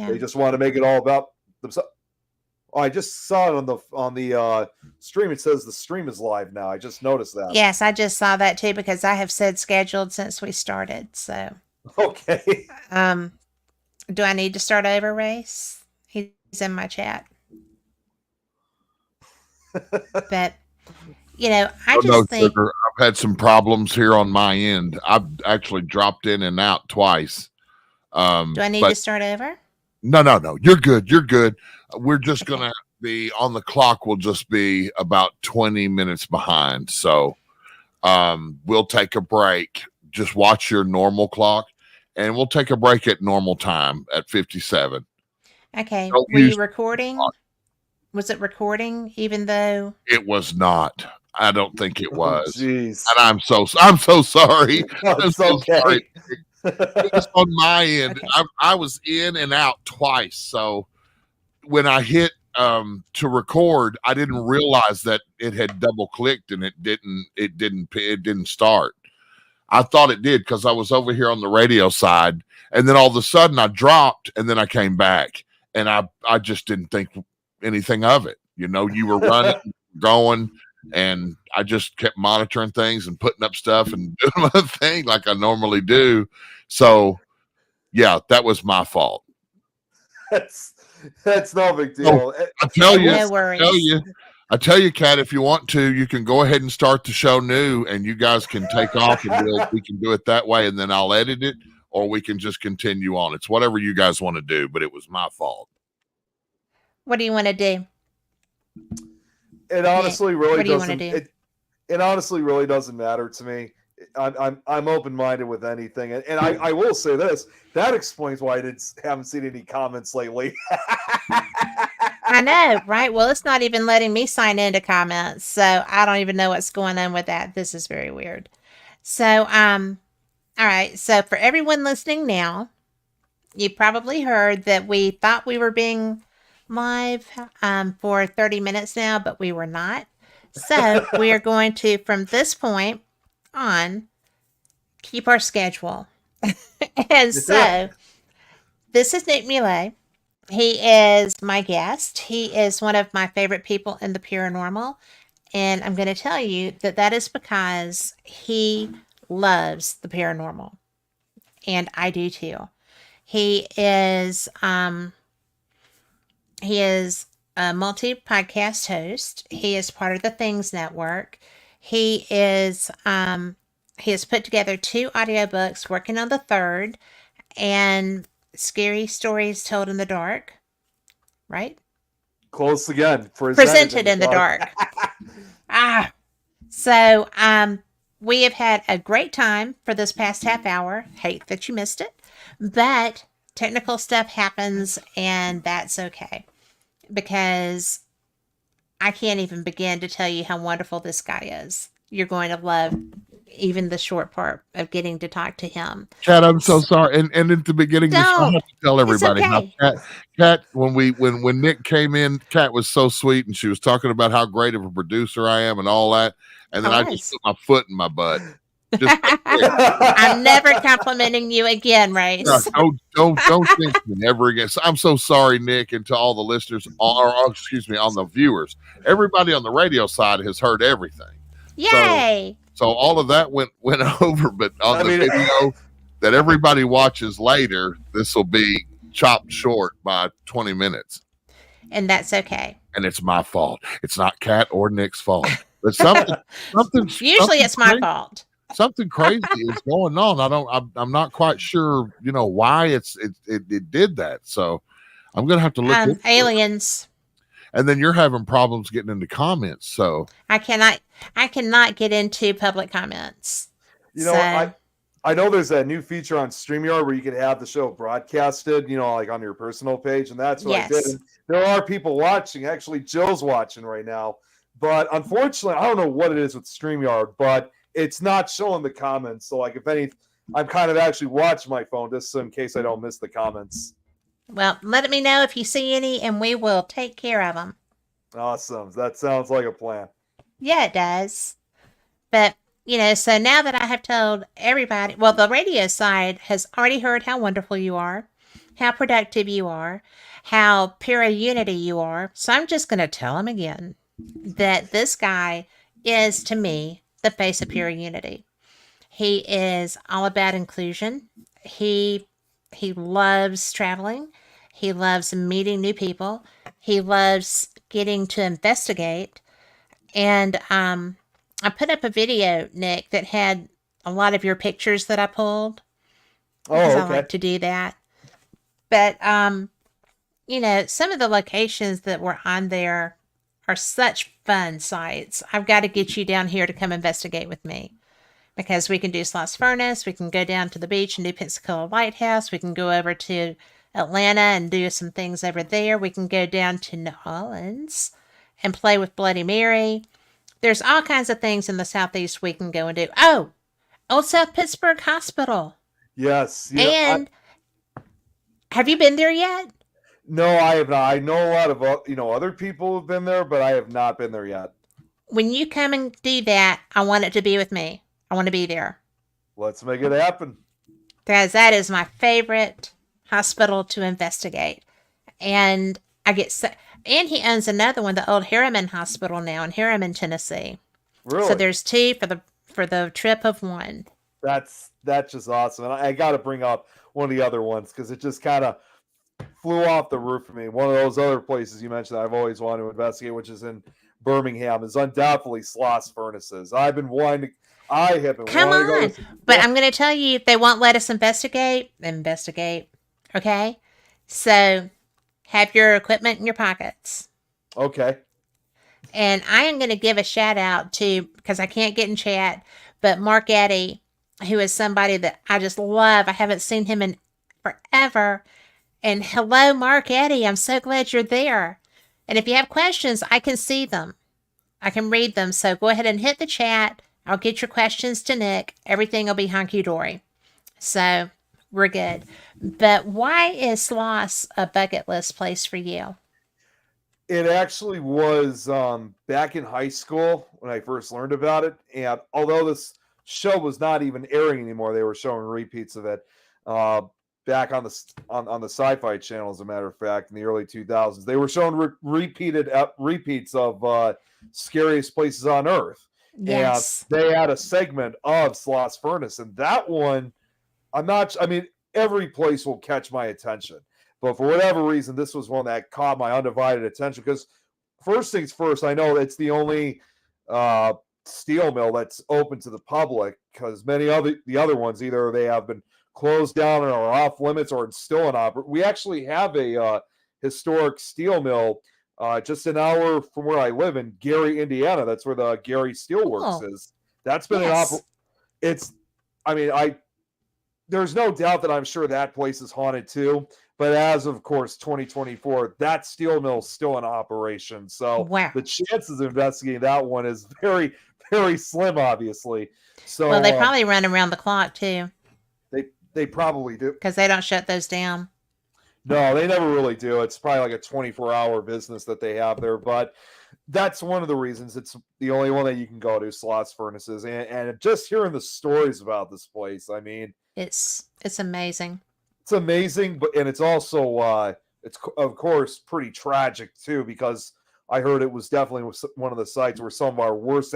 They just want to make it all about themselves. Oh, I just saw it on the stream. It says the stream is live now. I just noticed that. Yes, I just saw that too because I have said scheduled since we started. So okay. Do I need to start over, Race? He's in my chat. But I just think sugar. I've had some problems here on my end. I've actually dropped in and out twice. Do I need to start over? No. You're good. We're just gonna be on the clock. Will just be about 20 minutes behind. So we'll take a break. Just watch your normal clock, and we'll take a break at normal time at 57. Okay. Were you recording? Was it recording? Even though it was not. I don't think it was. Jeez. And I'm so sorry. I'm so sorry. It's on my end. Okay. I was in and out twice. So when I hit to record, I didn't realize that it had double clicked and it didn't start. I thought it did because I was over here on the radio side, and then all of a sudden I dropped, and then I came back, and I just didn't think anything of it. You were running, going, and I just kept monitoring things and putting up stuff and doing my thing like I normally do. So, yeah, that was my fault. That's no big deal. I tell you, Kat, if you want to, you can go ahead and start the show new, and you guys can take off, and we can do it that way, and then I'll edit it, or we can just continue on. It's whatever you guys want to do, but it was my fault. What do you want to do? It honestly really doesn't. It honestly really doesn't matter to me. I'm open-minded with anything, and I will say this: that explains why I haven't seen any comments lately. I know, right? Well, it's not even letting me sign into comments, so I don't even know what's going on with that. This is very weird. So, all right. So, for everyone listening now, you probably heard that we thought we were being live for 30 minutes now, but we were not. So, we are going to, from this point on, keep our schedule. And so, this is Nick Mulae. He is my guest. He is one of my favorite people in the paranormal. And I'm going to tell you that is because he loves the paranormal. And I do too. He is a multi-podcast host. He is part of the Things Network. He has put together 2 audiobooks, working on the 3rd, and Scary Stories Told in the Dark, right? Close again. Presented in the dark. So we have had a great time for this past half hour. Hate that you missed it, but technical stuff happens, and that's okay, because I can't even begin to tell you how wonderful this guy is. You're going to love even the short part of getting to talk to him. Kat, I'm so sorry. And at the beginning, I have to tell everybody. Kat, when Nick came in, Kat was so sweet, and she was talking about how great of a producer I am and all that. And then I just put my foot in my butt. I'm never complimenting you again, Race. No, don't think me ever again. So I'm so sorry, Nick, and to all the listeners, on the viewers. Everybody on the radio side has heard everything. Yay! So all of that went over, but on the video that everybody watches later, this will be chopped short by 20 minutes. And that's okay. And it's my fault. It's not Kat or Nick's fault. But usually it's my fault. Something crazy is going on. I'm not quite sure, why it did that. So I'm gonna have to look at aliens. And then you're having problems getting into comments. So I cannot get into public comments. I know there's that new feature on StreamYard where you can have the show broadcasted, like on your personal page, and that's what I did. And there are people watching. Actually, Jill's watching right now. But unfortunately, I don't know what it is with StreamYard, but it's not showing the comments. So, I'm kind of actually watching my phone just in case I don't miss the comments. Well, let me know if you see any, and we will take care of them. Awesome. That sounds like a plan. Yeah, it does. But, so now that I have told everybody, well, the radio side has already heard how wonderful you are, how productive you are, how pure a unity you are. So I'm just going to tell him again that this guy is, to me, the face of pure unity. He is all about inclusion. He loves traveling. He loves meeting new people. He loves getting to investigate. And I put up a video, Nick, that had a lot of your pictures that I pulled because Oh, I okay. like to do that. But some of the locations that were on there are such fun sites. I've got to get you down here to come investigate with me because we can do Sloss Furnace. We can go down to the beach and do Pensacola Lighthouse. We can go over to Atlanta and do some things over there. We can go down to New Orleans and play with Bloody Mary. There's all kinds of things in the Southeast we can go and do. Oh, Old South Pittsburgh Hospital. Yes. And have you been there yet? No, I have not. I know a lot of other people have been there, but I have not been there yet. When you come and do that, I want it to be with me. I want to be there. Let's make it happen. Because that is my favorite hospital to investigate. And and he owns another one, the old Harriman Hospital now in Harriman, Tennessee. Really? So there's two for the trip of one. That's just awesome. And I got to bring up one of the other ones because it just kind of flew off the roof for me. One of those other places you mentioned that I've always wanted to investigate, which is in Birmingham, is undoubtedly Sloss Furnaces. I have been wanting to go. But I'm going to tell you, if they won't let us investigate. Okay? So have your equipment in your pockets. Okay. And I am going to give a shout out to, because I can't get in chat, but Mark Eddy, who is somebody that I just love. I haven't seen him in forever. And hello, Mark Eddy. I'm so glad you're there. And if you have questions, I can see them. I can read them. So go ahead and hit the chat. I'll get your questions to Nick. Everything will be hunky-dory. So we're good. But why is Sloss a bucket list place for you? It actually was back in high school when I first learned about it. And although this show was not even airing anymore, they were showing repeats of it back on the Sci-Fi Channel, as a matter of fact, in the early 2000s. They were showing repeats of Scariest Places on Earth. Yes. And they had a segment of Sloss Furnace. And that one, every place will catch my attention. But for whatever reason, this was one that caught my undivided attention because first things first, I know it's the only steel mill that's open to the public because many of the other ones, either they have been closed down or are off limits or still in operation. We actually have a historic steel mill just an hour from where I live in Gary, Indiana. That's where the Gary Steelworks is. That's been there's no doubt that I'm sure that place is haunted too. But as of course 2024, that steel mill is still in operation. So the chances of investigating that one is very, very slim, obviously. So well, they probably run around the clock too. They probably do because they don't shut those down. No, they never really do. It's probably like a 24-hour business that they have there. But that's one of the reasons it's the only one that you can go to, Sloss Furnaces. And just hearing the stories about this place, I mean, it's amazing. It's amazing, and it's also it's of course pretty tragic too, because I heard it was definitely one of the sites where some of our worst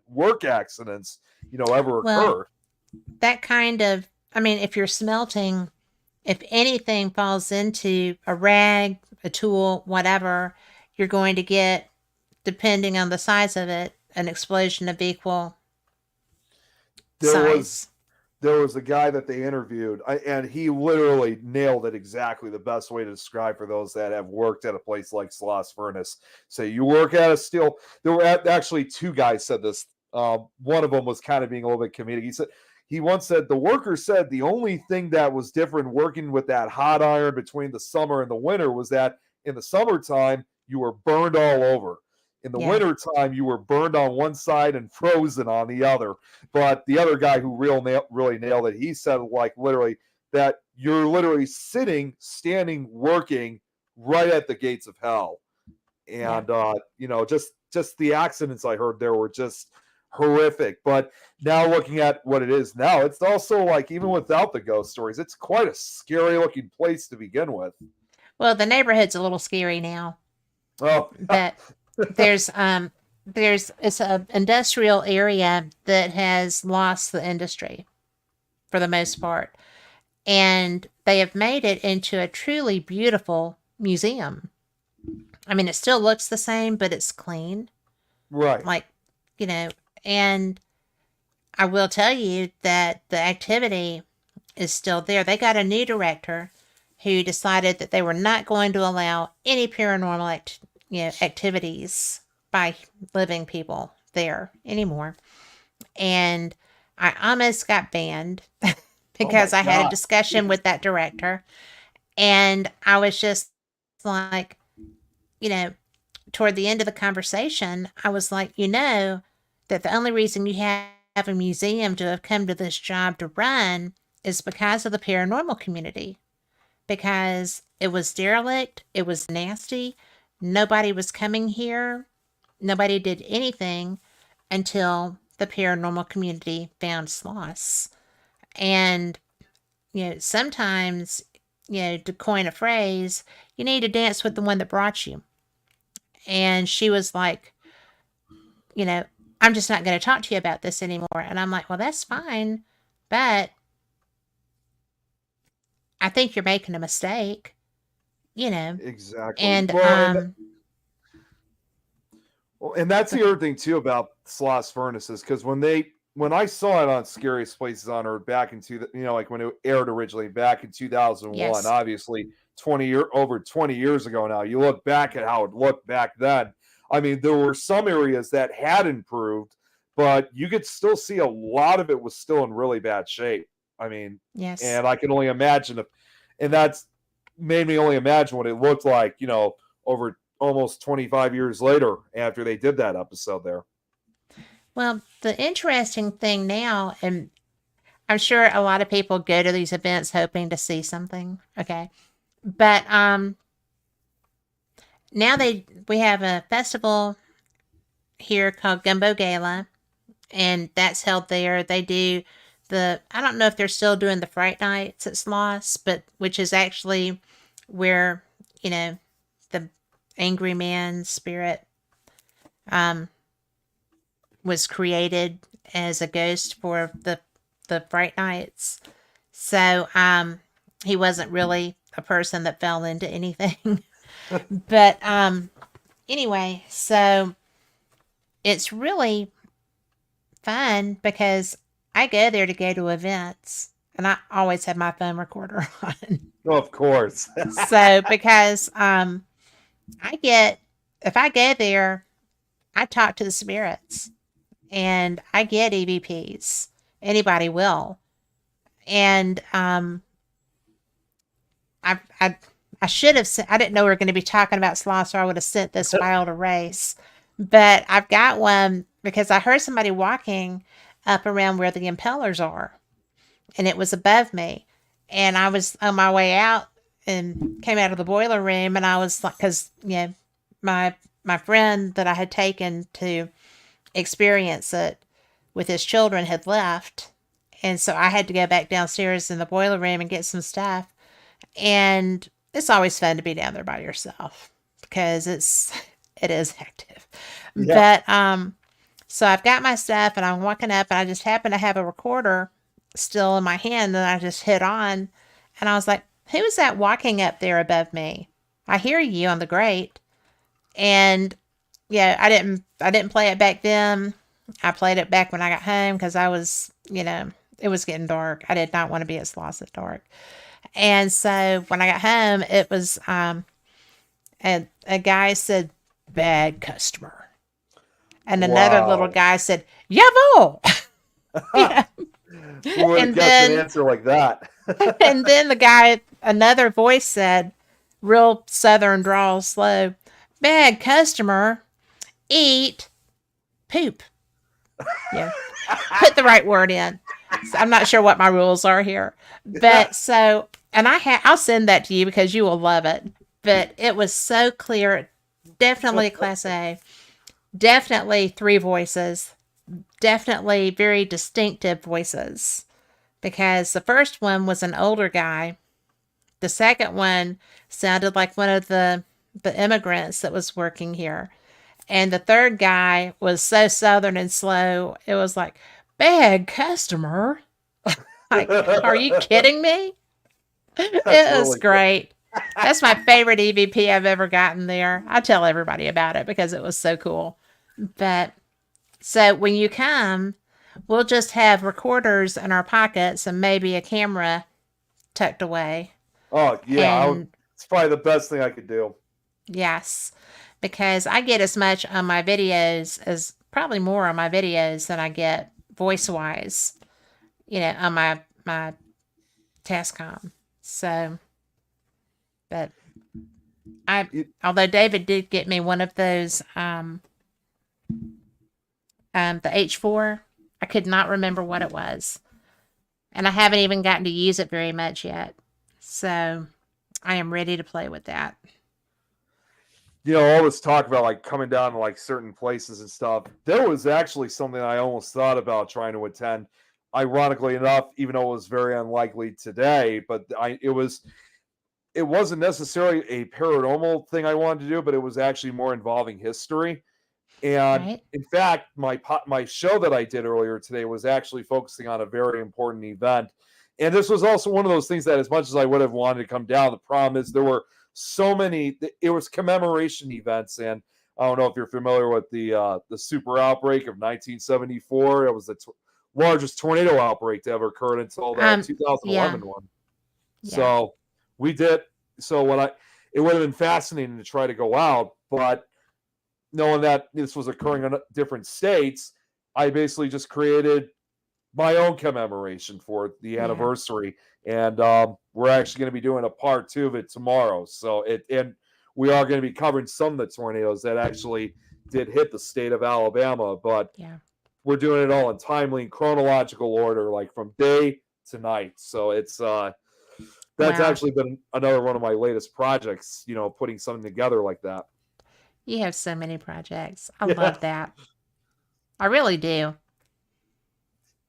work accidents, ever occurred. That kind of, if you're smelting, if anything falls into a rag, a tool, whatever, you're going to get, depending on the size of it, an explosion of equal size. There was a guy that they interviewed, and he literally nailed it exactly the best way to describe for those that have worked at a place like Sloss Furnace. So you work at a steel. There were actually two guys said this. One of them was kind of being a little bit comedic. He once said the worker said the only thing that was different working with that hot iron between the summer and the winter was that in the summertime you were burned all over. In the winter time, you were burned on one side and frozen on the other. But the other guy who really nailed it, he said literally that you're literally standing, working right at the gates of hell. And, just the accidents I heard there were just horrific. But now looking at what it is now, it's also like, even without the ghost stories, it's quite a scary looking place to begin with. Well, the neighborhood's a little scary now. Oh, but there's it's a industrial area that has lost the industry for the most part, and they have made it into a truly beautiful museum. I mean, it still looks the same, but it's clean. right. Like, and I will tell you that the activity is still there. They got a new director who decided that they were not going to allow any paranormal activities by living people there anymore. And I almost got banned because I had a discussion with that director. And I was just like, toward the end of the conversation, I was like, that the only reason you have a museum to have come to this job to run is because of the paranormal community. Because it was derelict, it was nasty, nobody was coming here, nobody did anything until the paranormal community found Sloss. And, sometimes, to coin a phrase, you need to dance with the one that brought you. And she was like, I'm just not going to talk to you about this anymore. And I'm like, well, that's fine, but I think you're making a mistake, Exactly. And and that's the other thing too about Sloss Furnaces, because when I saw it on Scariest Places on Earth back in like when it aired originally back in 2001, yes, obviously over 20 years ago now. You look back at how it looked back then. I mean, there were some areas that had improved, but you could still see a lot of it was still in really bad shape. I mean, yes, and I can only imagine and that's made me only imagine what it looked like, over almost 25 years later after they did that episode there. Well, the interesting thing now, and I'm sure a lot of people go to these events hoping to see something, okay? But now we have a festival here called Gumbo Gala, and that's held there. They do I don't know if they're still doing the Fright Nights at Sloss, but which is actually where, the angry man spirit was created as a ghost for the Fright Nights. So he wasn't really a person that fell into anything. But anyway, so it's really fun because I go there to go to events, and I always have my phone recorder on. Of course. So because if I go there, I talk to the spirits, and I get EVPs. Anybody will. And I should have sent, I didn't know we were going to be talking about Sloss, or I would have sent this file to Race. But I've got one because I heard somebody walking up around where the impellers are, and it was above me. And I was on my way out and came out of the boiler room, and I was like, because, my friend that I had taken to experience it with his children had left. And so I had to go back downstairs in the boiler room and get some stuff. And it's always fun to be down there by yourself because it is active. Yeah. But so I've got my stuff and I'm walking up, and I just happen to have a recorder still in my hand, and I just hit on, and I was like, who is that walking up there above me? I hear you on the grate. And yeah, I didn't play it back then. I played it back when I got home because I was, it was getting dark. I did not want to be at Sloss at dark. And so when I got home, it was a guy said, bad customer. And another little guy said, Jawohl. Who would have guessed an answer like that? And then another voice said, real southern drawl, slow, bad customer, eat poop. Yeah. Put the right word in. So I'm not sure what my rules are here. But so, and I'll send that to you because you will love it. But it was so clear. Definitely Class A. Definitely 3 voices. definitely very distinctive voices, because the first one was an older guy. The second one sounded like one of the immigrants that was working here. And the third guy was so southern and slow. It was like, bad customer. Like, are you kidding me? It was really great. That's my favorite EVP I've ever gotten there. I tell everybody about it because it was so cool. But so when you come, we'll just have recorders in our pockets and maybe a camera tucked away. Oh yeah, And it's probably the best thing I could do. yes, because I get as much on my videos as probably more on my videos than I get voice wise, on my Tascom. So, but although David did get me one of those, the H4, I could not remember what it was, and I haven't even gotten to use it very much yet. So, I am ready to play with that. All this talk about like coming down to like certain places and stuff. There was actually something I almost thought about trying to attend. Ironically enough, even though it was very unlikely today, but it wasn't necessarily a paranormal thing I wanted to do, but it was actually more involving history. And Right? in fact, my show that I did earlier today was actually focusing on a very important event. And this was also one of those things that, as much as I would have wanted to come down, the problem is there were so many. It was commemoration events, and I don't know if you're familiar with the super outbreak of 1974. It was the largest tornado outbreak to ever occur until the Um, 2011 yeah, one. yeah, So we did. So it would have been fascinating to try to go out, but knowing that this was occurring in different states, I basically just created my own commemoration for the yeah. anniversary, and we're actually going to be doing a part 2 of it tomorrow. So and we are going to be covering some of the tornadoes that actually did hit the state of Alabama, but Yeah. we're doing it all in timely and chronological order, like from day to night. So it's that's Wow. actually been another one of my latest projects. Putting something together like that. You have so many projects. I Yeah. love that. I really do.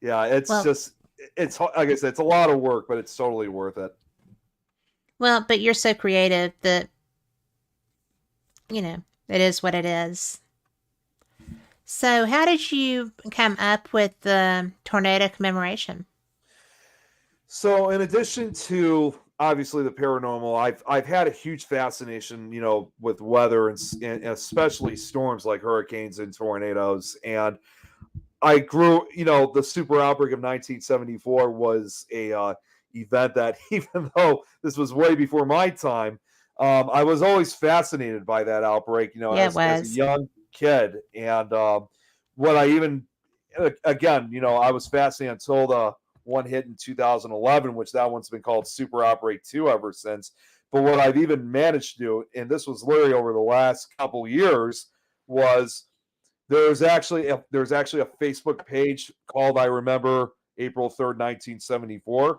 Yeah, it's Well, just it's like I said, it's a lot of work, but it's totally worth it. but you're so creative that, it is what it is. So, how did you come up with the tornado commemoration? So, in addition to obviously the paranormal, I've had a huge fascination, with weather and especially storms like hurricanes and tornadoes. And I grew, the super outbreak of 1974 was a event that, even though this was way before my time, I was always fascinated by that outbreak, Yeah, it as a was. young kid. And what I even, again, I was fascinated until the one hit in 2011, which that one's been called Super Outbreak 2 ever since. But what I've even managed to do, and this was literally over the last couple years, was there's actually a Facebook page called I Remember April 3rd, 1974.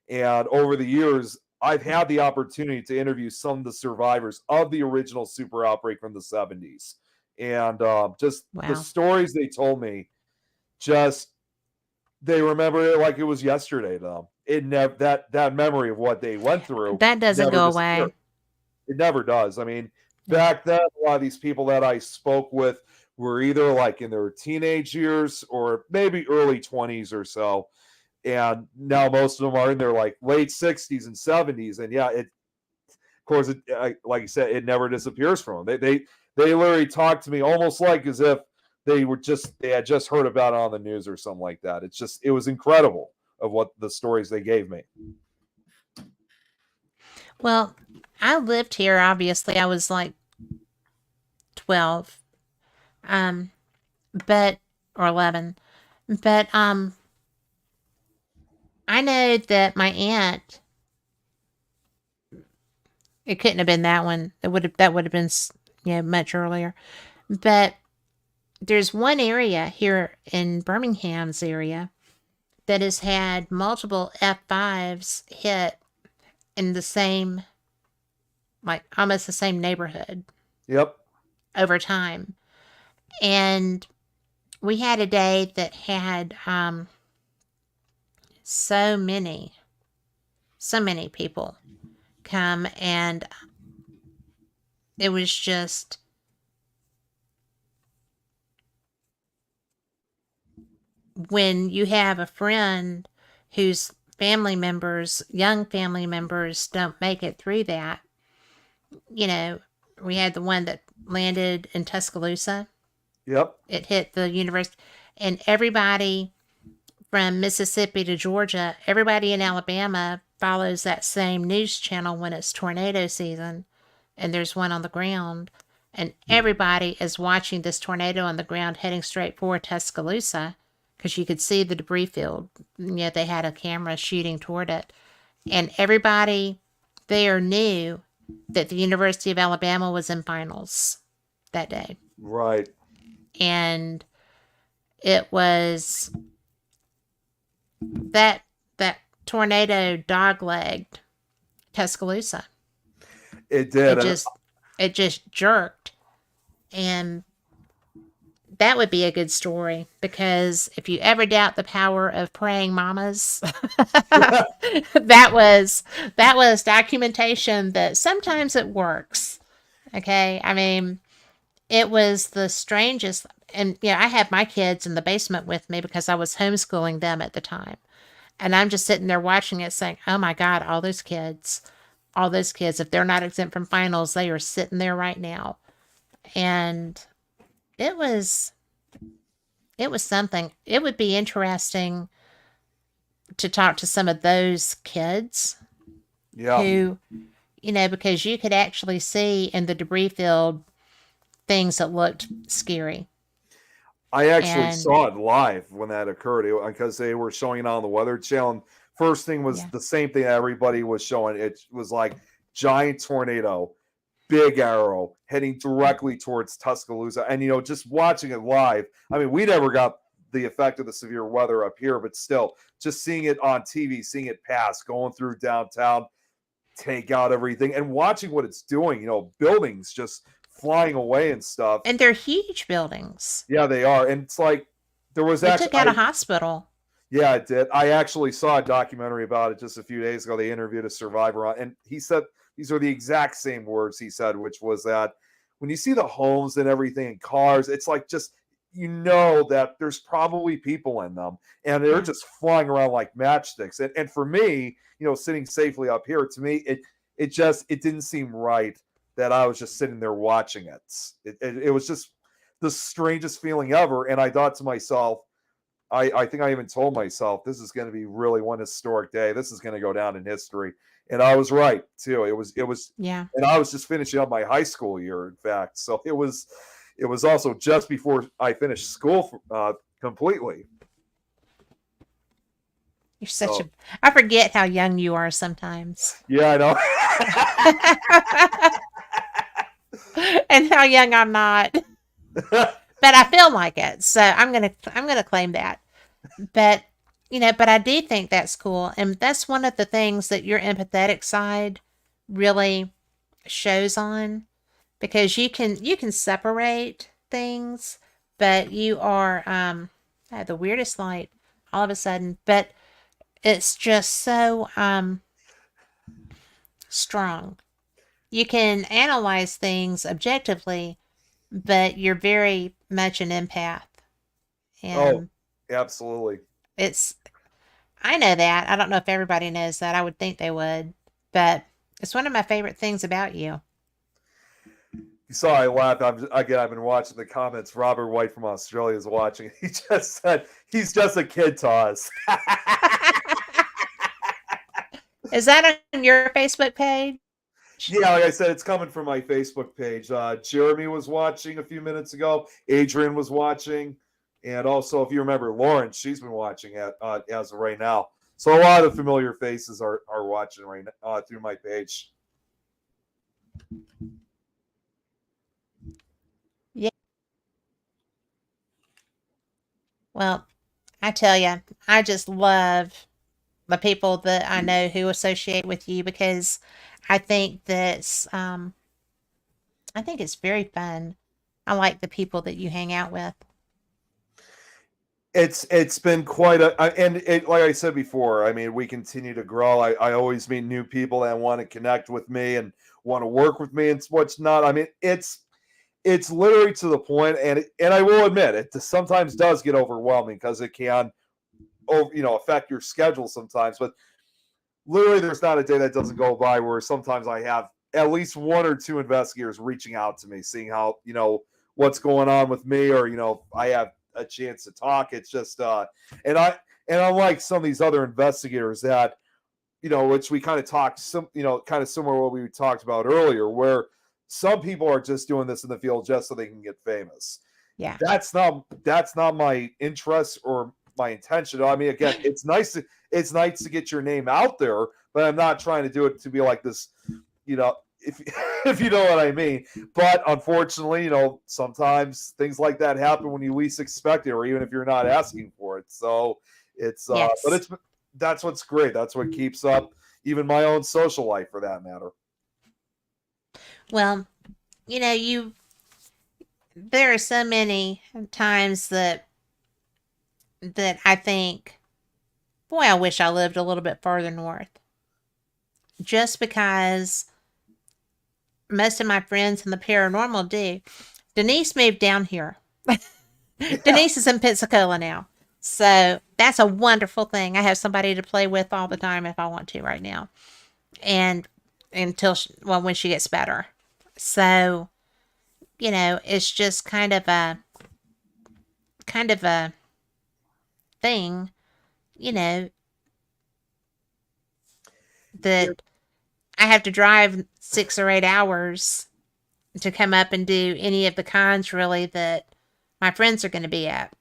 And over the years, I've had the opportunity to interview some of the survivors of the original super outbreak from the 70s. And just the Wow. stories they told me, just they remember it like it was yesterday to them. It never that memory of what they went through That doesn't never go disappeared. away. It never does. I mean, Yeah. back then, a lot of these people that I spoke with were either like in their teenage years or maybe early 20s or so. And now most of them are in their like late 60s and 70s. And yeah, of course, like you said, it never disappears from them. They literally talk to me almost like as if they had just heard about it on the news or something like that. It was incredible of what the stories they gave me. Well, I lived here, obviously. I was like 12. Um, but, or 11. But, I know that my aunt, it couldn't have been that one. That would have been, much earlier. But there's one area here in Birmingham's area that has had multiple F5s hit in the same, like almost the same neighborhood Yep. over time. And we had a day that had so many people come, and it was just when you have a friend whose young family members don't make it through that, you know, we had the one that landed in Tuscaloosa. Yep. It hit the university, and everybody from Mississippi to Georgia, everybody in Alabama follows that same news channel when it's tornado season and there's one on the ground. And everybody is watching this tornado on the ground heading straight for Tuscaloosa because you could see the debris field. They had a camera shooting toward it. And everybody there knew that the University of Alabama was in finals that day. Right. And it was that tornado dog-legged Tuscaloosa. It did. It just jerked. And that would be a good story, because if you ever doubt the power of praying mamas, that was documentation that sometimes it works. Okay? I mean, it was the strangest. And I had my kids in the basement with me because I was homeschooling them at the time. And I'm just sitting there watching it saying, oh my God, all those kids, if they're not exempt from finals, they are sitting there right now. And it was something. It would be interesting to talk to some of those kids who, because you could actually see in the debris field things that looked scary. I actually saw it live when that occurred because they were showing it on the Weather Channel. First thing was the same thing everybody was showing. It was like giant tornado, big arrow heading directly towards Tuscaloosa. And, just watching it live, I mean, we never got the effect of the severe weather up here, but still, just seeing it on TV, seeing it pass, going through downtown, take out everything, and watching what it's doing, buildings just flying away and stuff. And they're huge buildings. Yeah, they are. And it's like, there was actually... took out a hospital. Yeah, it did. I actually saw a documentary about it just a few days ago. They interviewed a survivor on, and he said these are the exact same words he said, which was that when you see the homes and everything and cars, it's like just, that there's probably people in them, and they're just flying around like matchsticks. And for me, sitting safely up here, to me, it didn't seem right that I was just sitting there watching it. It was just the strangest feeling ever. And I thought to myself, I think I even told myself, this is going to be really one historic day. This is going to go down in history. And I was right too. It was, and I was just finishing up my high school year, in fact. So it was also just before I finished school completely. You're such I forget how young you are sometimes. Yeah, I know. And how young I'm not. But I feel like it. So I'm gonna claim that. But but I do think that's cool. And that's one of the things that your empathetic side really shows on, because you can separate things, but you are I had the weirdest light all of a sudden, but it's just so strong. You can analyze things objectively, but you're very much an empath. And absolutely. I know that. I don't know if everybody knows that. I would think they would, but it's one of my favorite things about you. You saw I laughed. I've been watching the comments. Robert White from Australia is watching. He just said, he's just a kid to us. Is that on your Facebook page? Yeah, like I said, it's coming from my Facebook page. Jeremy was watching a few minutes ago. Adrian was watching. And also, if you remember, Lauren, she's been watching as of right now. So a lot of familiar faces are watching right now through my page. Yeah. Well, I tell you, I just love the people that I know who associate with you, because I think that's I think it's very fun. I like the people that you hang out with. It's been quite and it, like I said before, I mean, we continue to grow. I always meet new people that want to connect with me and want to work with me and what's not. I mean, it's literally to the point, and I will admit it sometimes does get overwhelming because it can affect your schedule sometimes. But literally, there's not a day that doesn't go by where sometimes I have at least one or two investigators reaching out to me, seeing how what's going on with me, or I have a chance to talk. It's just and I and unlike some of these other investigators that which we kind of talked kind of similar to what we talked about earlier, where some people are just doing this in the field just so they can get famous. Yeah. That's not my interest or my intention. I mean, again, it's nice to get your name out there, but I'm not trying to do it to be like this, if if you know what I mean. But unfortunately, sometimes things like that happen when you least expect it, or even if you're not asking for it. So it's Yes. but that's what's great. That's what keeps up even my own social life, for that matter. Well, there are so many times that I think, boy, I wish I lived a little bit further north. Just because most of my friends in the paranormal do. Denise moved down here. Denise is in Pensacola now. So that's a wonderful thing. I have somebody to play with all the time if I want to right now. And when she gets better. So, it's just kind of a thing, that I have to drive 6 or 8 hours to come up and do any of the cons really that my friends are going to be at.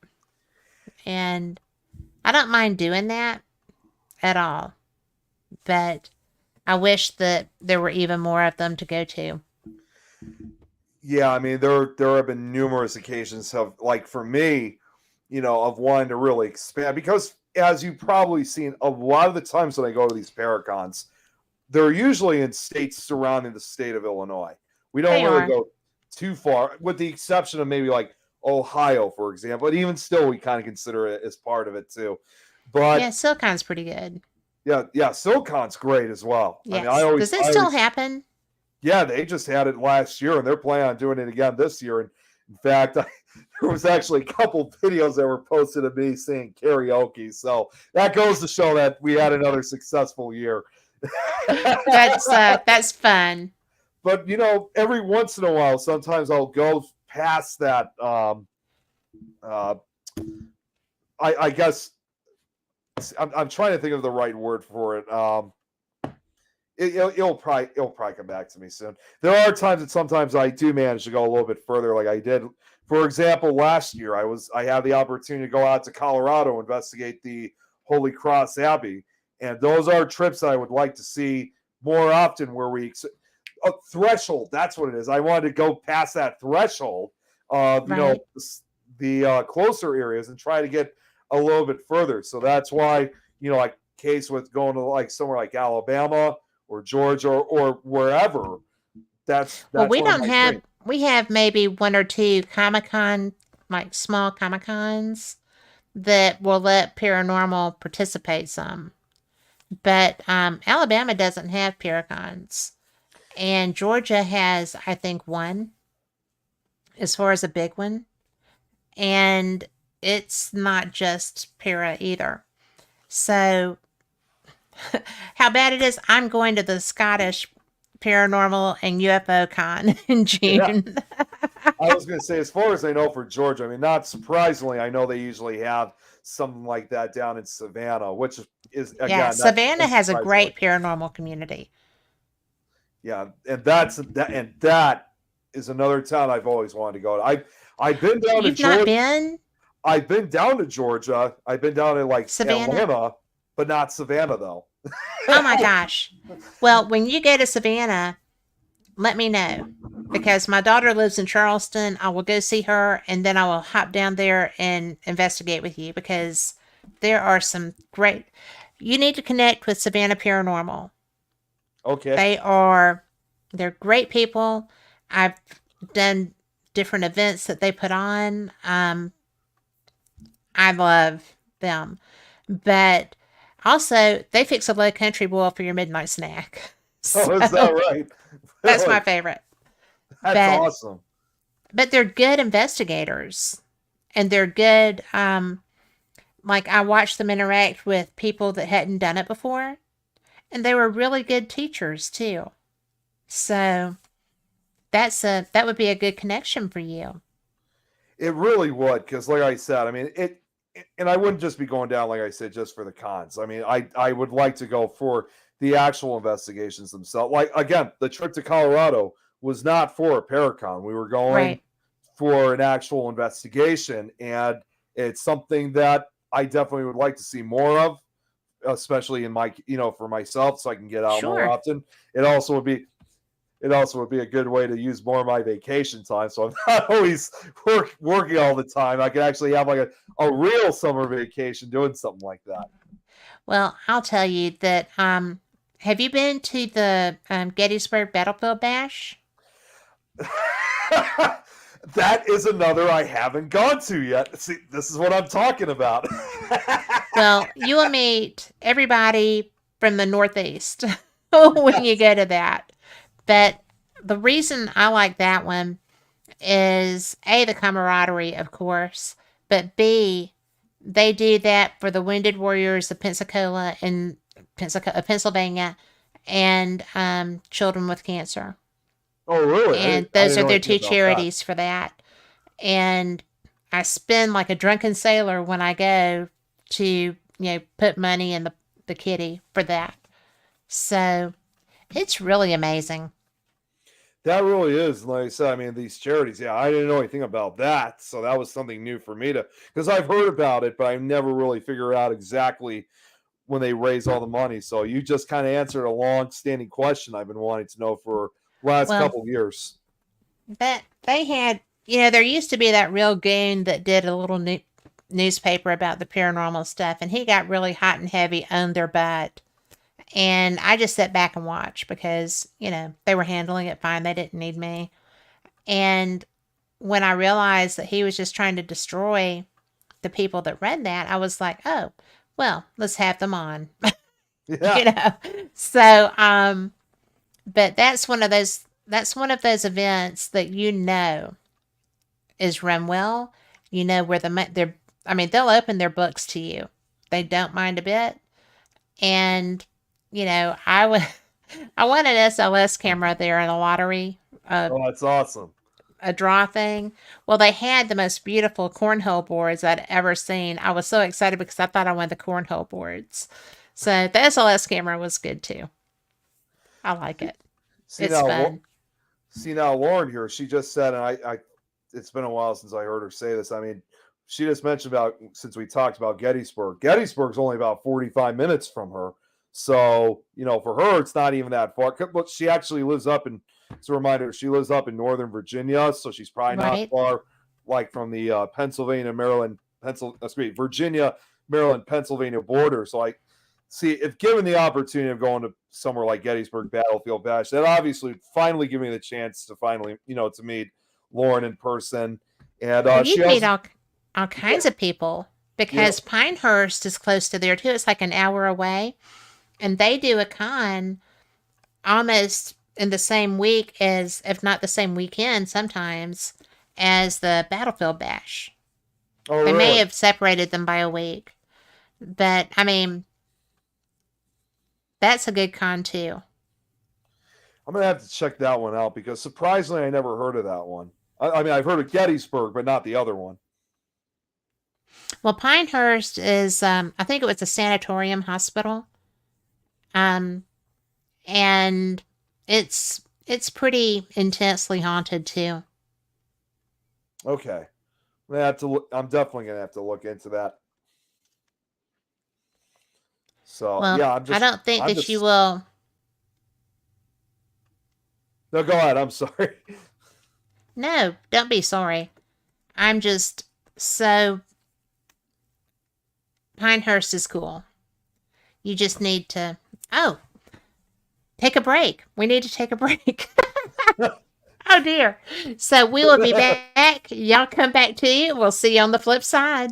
And I don't mind doing that at all. But I wish that there were even more of them to go to. Yeah, I mean, there have been numerous occasions of, like, for me, of wanting to really expand, because as you've probably seen, a lot of the times when I go to these paracons, they're usually in states surrounding the state of Illinois. We don't They really are. go too far, with the exception of maybe like Ohio, for example. But even still, we kind of consider it as part of it too. But Yeah, Silicon's pretty good. yeah, Silicon's great as well. I mean, Yes. Does it still happen? yeah, they just had it last year, and they're planning on doing it again this year. And in fact, there was actually a couple videos that were posted of me saying karaoke. So that goes to show that we had another successful year. That's fun. But every once in a while, sometimes I'll go past that. I guess I'm trying to think of the right word for it. It'll probably come back to me soon. There are times that sometimes I do manage to go a little bit further, like I did. For example, last year I had the opportunity to go out to Colorado and investigate the Holy Cross Abbey, and those are trips that I would like to see more often. Where we a threshold, that's what it is. I wanted to go past that threshold of Right. the closer areas and try to get a little bit further. So that's why like case with going to like somewhere like Alabama or Georgia or wherever. That's Well, we one of don't my have, dreams. we have maybe one or two Comic-Con, like small Comic-Cons that will let paranormal participate some. But Alabama doesn't have Paracons. And Georgia has, I think, one as far as a big one. And it's not just para either. So, how bad it is, I'm going to the Scottish Paranormal and UFO Con in June. Yeah. I was going to say, as far as I know for Georgia, I mean, not surprisingly, I know they usually have something like that down in Savannah, which is, again, Yeah, Savannah that's has a surprisingly. great paranormal community. Yeah, and that is another town I've always wanted to go to. I've been down to You've not Georgia. been? I've been down to Georgia. I've been down to like Savannah? Atlanta, but not Savannah though. Oh my gosh. Well, when you go to Savannah, let me know. Because my daughter lives in Charleston. I will go see her and then I will hop down there and investigate with you, because there are some great. You need to connect with Savannah Paranormal. Okay. They're great people. I've done different events that they put on. I love them. But also, they fix a low country boil for your midnight snack. Oh, is that So right? that's my Really? favorite. That's But awesome. they're good investigators, and they're good. Like I watched them interact with people that hadn't done it before, and they were really good teachers too. So that would be a good connection for you. It really would, because like I said, I mean and I wouldn't just be going down, like I said, just for the cons. I mean, I would like to go for the actual investigations themselves. Like again, the trip to Colorado was not for a Paracon. We were going Right. for an actual investigation, and it's something that I definitely would like to see more of, especially in my, for myself, so I can get out more Sure. often. It also would be it also would be a good way to use more of my vacation time. So I'm not always working all the time. I can actually have like a real summer vacation doing something like that. Well, I'll tell you that. Have you been to the Gettysburg Battlefield Bash? That is another I haven't gone to yet. See, this is what I'm talking about. Well, you will meet everybody from the Northeast when you go to that. But the reason I like that one is A, the camaraderie, of course, but B, they do that for the Wounded Warriors of Pensacola and Pennsylvania and children with cancer. Oh, really? And I those didn't are know their anything two about that. charities for that. And I spend like a drunken sailor when I go to, put money in the kitty for that. So it's really amazing. That really is. Like I said, I mean, these charities, yeah, I didn't know anything about that. So that was something new for me to, because I've heard about it, but I never really figured out exactly when they raise all the money. So you just kind of answered a long standing question I've been wanting to know for last Well, couple of years. that they had, there used to be that real goon that did a little newspaper about the paranormal stuff, and he got really hot and heavy on their butt. And I just sat back and watched because, they were handling it fine. They didn't need me. And when I realized that he was just trying to destroy the people that read that, I was like, oh, well, let's have them on. Yeah. you know. So, but that's one of those events that is run well. You know where they're. I mean, they'll open their books to you. They don't mind a bit. And I won an SLS camera there in the lottery, Oh, that's awesome. a draw thing. Well, they had the most beautiful cornhole boards I'd ever seen. I was so excited because I thought I won the cornhole boards. So the SLS camera was good too. I like it. See It's now, fun. see now, Lauren here, she just said, and it's been a while since I heard her say this. I mean, she just mentioned about, since we talked about Gettysburg. Gettysburg's only about 45 minutes from her, so for her it's not even that far. But she actually lives up in. It's a reminder, she lives up in Northern Virginia, so she's probably not Right? far, like from the Pennsylvania, Maryland, Virginia, Maryland, Pennsylvania border. So I see, if given the opportunity of going to somewhere like Gettysburg Battlefield Bash, that obviously would finally give me the chance to finally, to meet Lauren in person. And Well, she you'd meet also, all yeah, kinds of people yeah. because Pinehurst is close to there too. It's like an hour away, and they do a con almost in the same week as, if not the same weekend, sometimes as the Battlefield Bash. Oh, They may really? have separated them by a week, but I mean, that's a good con too. I'm gonna have to check that one out because surprisingly, I never heard of that one. I mean, I've heard of Gettysburg, but not the other one. Well, Pinehurst is, I think it was a sanatorium hospital, um, and it's pretty intensely haunted too. Okay, I'm gonna have to. I'm definitely gonna have to look into that. So Well, yeah, I don't think I'm that you just. will. No, go ahead. I'm sorry. No, don't be sorry. I'm just so Pinehurst is cool. You just need to. Oh, take a break. We need to take a break. Oh dear. So we will be back. Y'all come back to you. We'll see you on the flip side.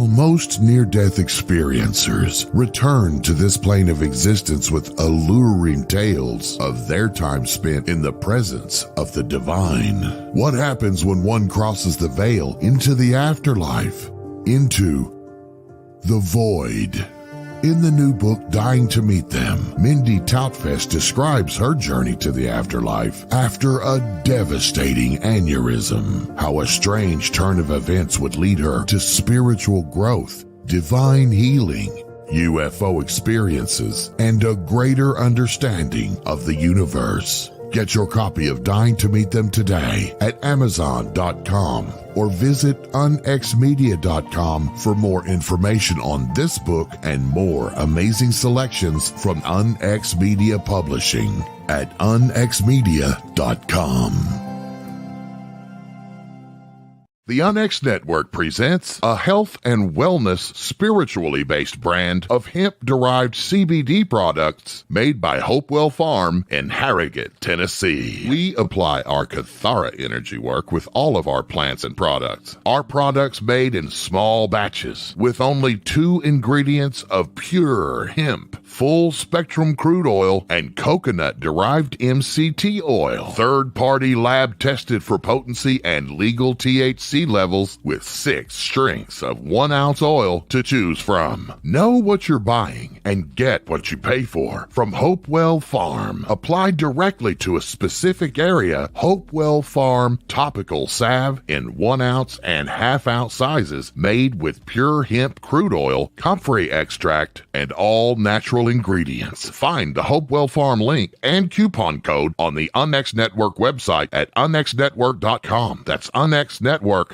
most near-death experiencers return to this plane of existence with alluring tales of their time spent in the presence of the divine. What happens when one crosses the veil into the afterlife, into the void? In the new book, Dying to Meet Them, Mindy Toutfest describes her journey to the afterlife after a devastating aneurysm, how a strange turn of events would lead her to spiritual growth, divine healing, UFO experiences, and a greater understanding of the universe. Get your copy of Dying to Meet Them today at Amazon.com or visit unxmedia.com for more information on this book and more amazing selections from UnX Media Publishing at unxmedia.com. The UnX Network presents a health and wellness spiritually based brand of hemp-derived CBD products made by Hopewell Farm in Harrogate, Tennessee. We apply our Cathara energy work with all of our plants and products. Our products made in small batches with only 2 ingredients of pure hemp, full-spectrum crude oil, and coconut-derived MCT oil. Third-party lab tested for potency and legal THC levels with 6 strengths of 1 ounce oil to choose from. Know what you're buying and get what you pay for from Hopewell Farm. Applied directly to a specific area, Hopewell Farm topical salve in 1 ounce and ½ ounce sizes made with pure hemp crude oil, comfrey extract, and all natural ingredients. Find the Hopewell Farm link and coupon code on the UnX Network website at unxnetwork.com. That's unxnetwork.com.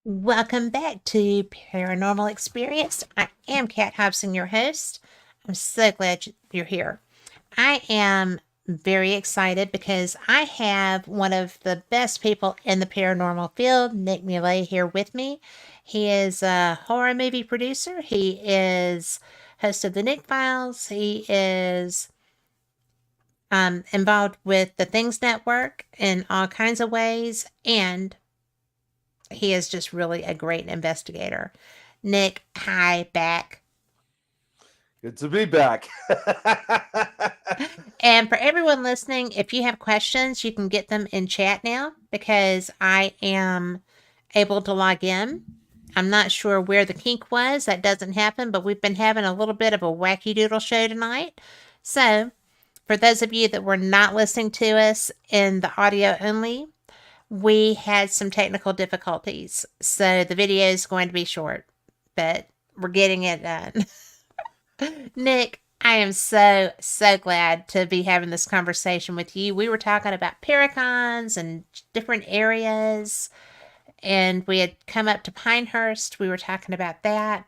Welcome back to Paranormal Experience. I am Kat Hobson, your host. I'm so glad you're here. I am very excited because I have one of the best people in the paranormal field, Nick Mulae, here with me. He is a horror movie producer. He is host of the Nick Files. He is involved with the Things Network in all kinds of ways, and he is just really a great investigator. Nick, hi back. Good to be back. And for everyone listening, if you have questions, you can get them in chat now because I am able to log in. I'm not sure where the kink was. That doesn't happen, but we've been having a little bit of a wacky doodle show tonight. So for those of you that were not listening to us in the audio only, we had some technical difficulties, so the video is going to be short, but we're getting it done. Nick, I am so, so glad to be having this conversation with you. We were talking about Paracons and different areas, and we had come up to Pinehurst. We were talking about that,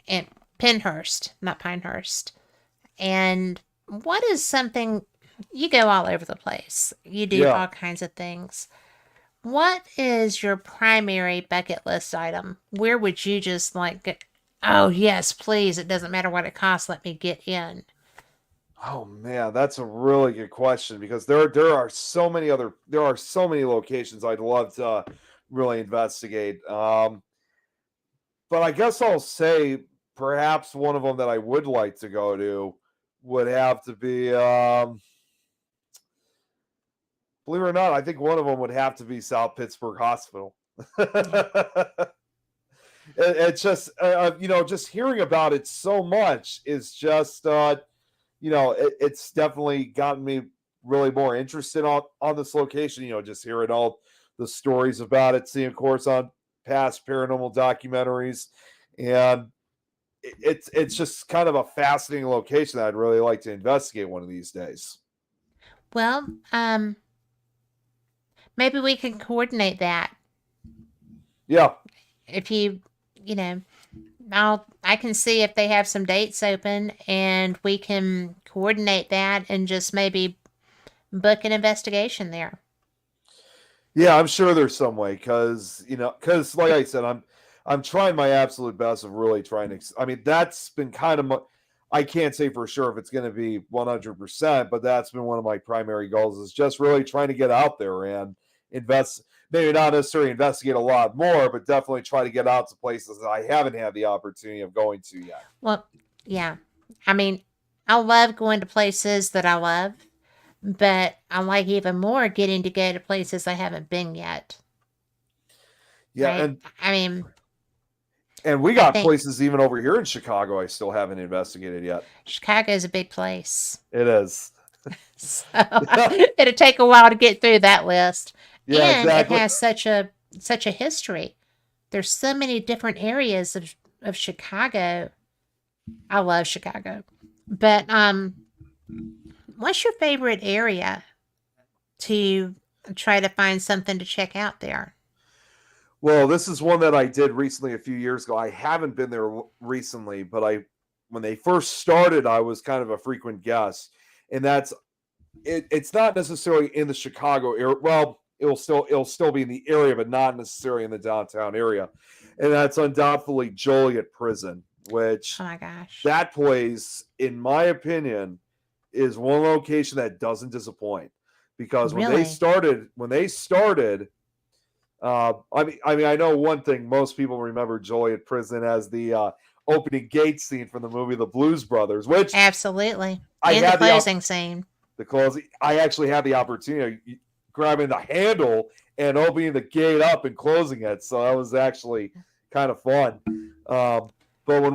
and Penhurst, not Pinehurst. And what is something, you go all over the place, you do all kinds of things. What is your primary bucket list item? Where would you just like, oh, yes, please, it doesn't matter what it costs, let me get in? Oh man, that's a really good question because there are so many locations I'd love to really investigate. But I guess I'll say perhaps one of them that I would like to go to would have to be believe it or not, I think one of them would have to be South Pittsburgh Hospital. It's just, just hearing about it so much is just, it's definitely gotten me really more interested on this location. Just hearing all the stories about it, seeing, of course, on past paranormal documentaries, and it's just kind of a fascinating location that I'd really like to investigate one of these days. Well, maybe we can coordinate that. Yeah. If I can see if they have some dates open, and we can coordinate that and just maybe book an investigation there. Yeah, I'm sure there's some way because like I said, I'm trying my absolute best of really trying to. I mean, that's been kind of I can't say for sure if it's going to be 100%, but that's been one of my primary goals is just really trying to get out there and invest. Maybe not necessarily investigate a lot more, but definitely try to get out to places that I haven't had the opportunity of going to yet. Well, yeah. I mean, I love going to places that I love, but I like even more getting to go to places I haven't been yet. Yeah, right? And we got places even over here in Chicago I still haven't investigated yet. Chicago is a big place. It is. So it'll take a while to get through that list. Yeah, and exactly. It has such a history. There's so many different areas of Chicago. I love Chicago. But what's your favorite area to try to find something to check out there? Well, this is one that I did recently a few years ago. I haven't been there recently, but when they first started, I was kind of a frequent guest. And that's it's not necessarily in the Chicago area. Well, it'll still be in the area, but not necessarily in the downtown area. And that's undoubtedly Joliet Prison, which oh my gosh, that place, in my opinion, is one location that doesn't disappoint. Because when they started, I know one thing. Most people remember Joliet Prison as the opening gate scene from the movie The Blues Brothers, which absolutely, and the closing scene. The closing, I actually had the opportunity of grabbing the handle and opening the gate up and closing it, so that was actually kind of fun. But when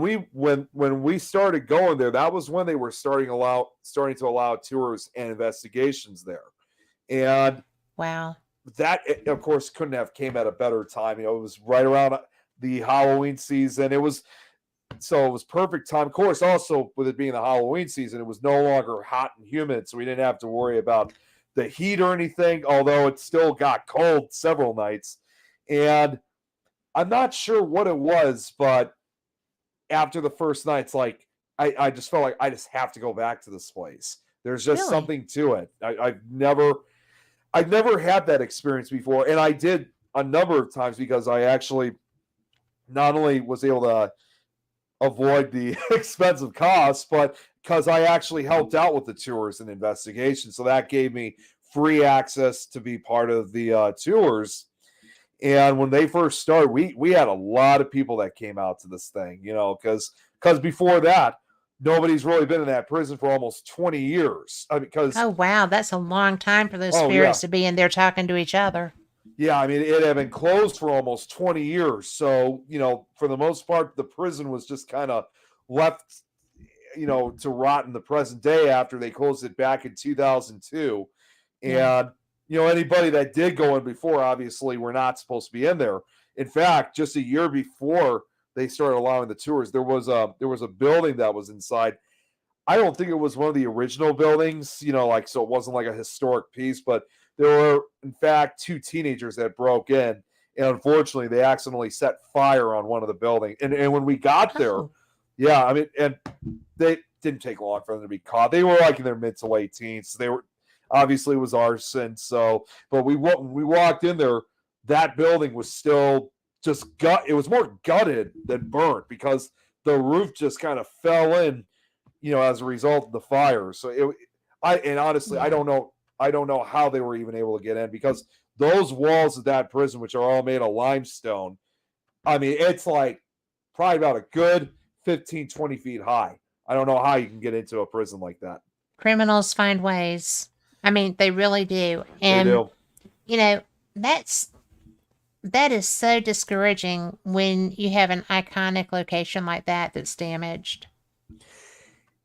we started going there, that was when they were starting to allow tours and investigations there, and wow. That, of course, couldn't have came at a better time. It was right around the Halloween season. It was perfect time. Of course, also with it being the Halloween season, it was no longer hot and humid, so we didn't have to worry about the heat or anything, although it still got cold several nights. And I'm not sure what it was, but after the first night, it's like I just felt like I just have to go back to this place. There's just something to it. I've never had that experience before, and I did a number of times because I actually not only was able to avoid the expensive costs, but because I actually helped out with the tours and investigations. So that gave me free access to be part of the tours. And when they first started, we had a lot of people that came out to this thing, because before that, nobody's really been in that prison for almost 20 years. Oh, wow. That's a long time for those spirits to be in there talking to each other. Yeah, I mean, it had been closed for almost 20 years. So, for the most part, the prison was just kind of left, to rot in the present day after they closed it back in 2002. And anybody that did go in before, obviously, were not supposed to be in there. In fact, just a year before they started allowing the tours, there was a building that was inside. I don't think it was one of the original buildings, so it wasn't like a historic piece, but there were, in fact, 2 teenagers that broke in, and unfortunately, they accidentally set fire on one of the buildings. And when we got there, yeah, I mean, and they didn't take long for them to be caught. They were like in their mid to late teens. So they were, obviously, it was arson. So, but when we walked in there, that building was still just it was more gutted than burnt because the roof just kind of fell in, as a result of the fire. So honestly, I don't know how they were even able to get in, because those walls of that prison, which are all made of limestone, I mean, it's like probably about a good 15, 20 feet high. I don't know how you can get into a prison like that. Criminals find ways. I mean, they really do. And, they do. That is so discouraging when you have an iconic location like that that's damaged.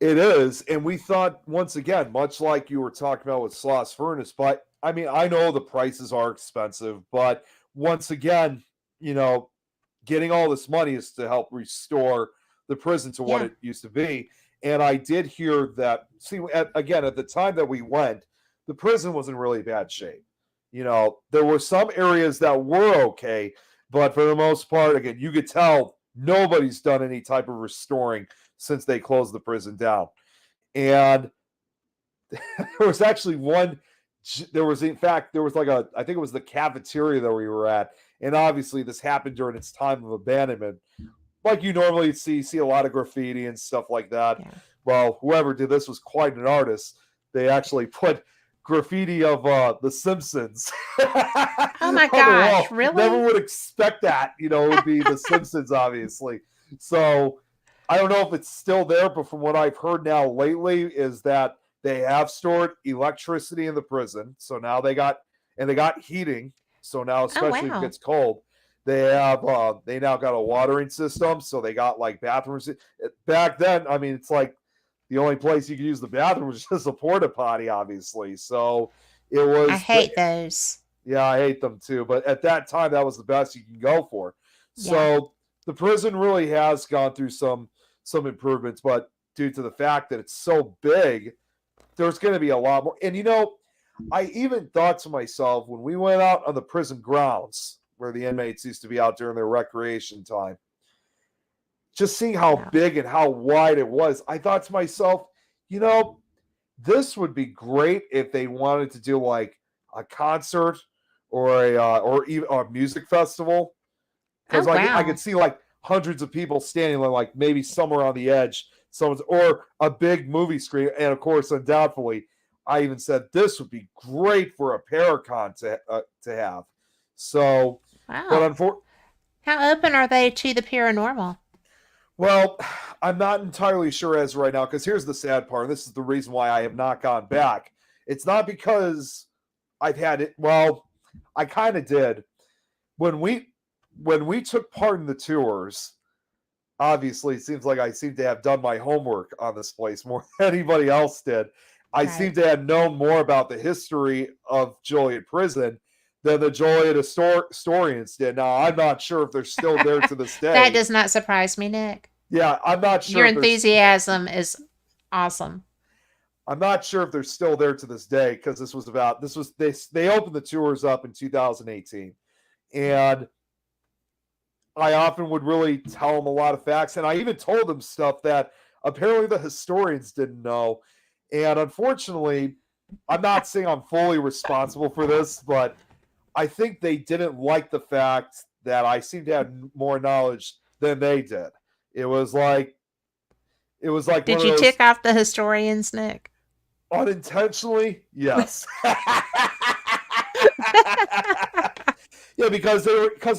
It is. And we thought, once again, much like you were talking about with Sloss Furnace, but I mean, I know the prices are expensive, but once again, getting all this money is to help restore the prison to what it used to be. And I did hear that, again, at the time that we went, the prison was in really bad shape. There were some areas that were okay, but for the most part, again, you could tell nobody's done any type of restoring since they closed the prison down. And there was actually I think it was the cafeteria that we were at. And obviously this happened during its time of abandonment. Like you normally see a lot of graffiti and stuff like that. Yeah. Well, whoever did this was quite an artist. They actually put graffiti of The Simpsons. Oh my gosh, really? Never would expect that, it would be The Simpsons, obviously. So I don't know if it's still there, but from what I've heard now lately is that they have stored electricity in the prison. So now they got heating. So now, especially if it gets cold, they now got a watering system. So they got like bathrooms. Back then, I mean, it's like the only place you could use the bathroom was just a porta potty, obviously. So it was. I hate those. Yeah, I hate them too. But at that time, that was the best you can go for. So the prison really has gone through some improvements, but due to the fact that it's so big, there's going to be a lot more. And I even thought to myself when we went out on the prison grounds where the inmates used to be out during their recreation time, just seeing how big and how wide it was, I thought to myself, this would be great if they wanted to do like a concert or even a music festival. Because I could see like hundreds of people standing like maybe somewhere on the edge, or a big movie screen. And of course, undoubtedly, I even said this would be great for a Paracon to have. So, wow. But how open are they to the paranormal? Well, I'm not entirely sure as right now, because here's the sad part. And this is the reason why I have not gone back. It's not because I've had it. Well, I kind of did. When we took part in the tours, obviously, it seems like I seem to have done my homework on this place more than anybody else did. I seem to have known more about the history of Joliet Prison than the Joliet historians did. Now, I'm not sure if they're still there to this day. That does not surprise me, Nick. Yeah, I'm not sure. Your enthusiasm is awesome. I'm not sure if they're still there to this day, because they opened the tours up in 2018. And I often would really tell them a lot of facts. And I even told them stuff that apparently the historians didn't know. And unfortunately, I'm not saying I'm fully responsible for this, but I think they didn't like the fact that I seemed to have more knowledge than they did. It was like Did you tick off the historians, Nick? Unintentionally, yes. Yeah, because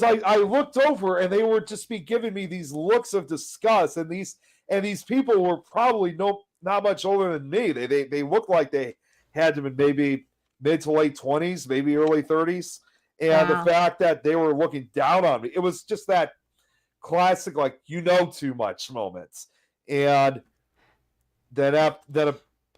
I looked over and they were just be giving me these looks of disgust, and these people were probably not much older than me. They looked like they had to be maybe mid to late 20s, maybe early 30s. And the fact that they were looking down on me, it was just that classic, like, too much moments. And then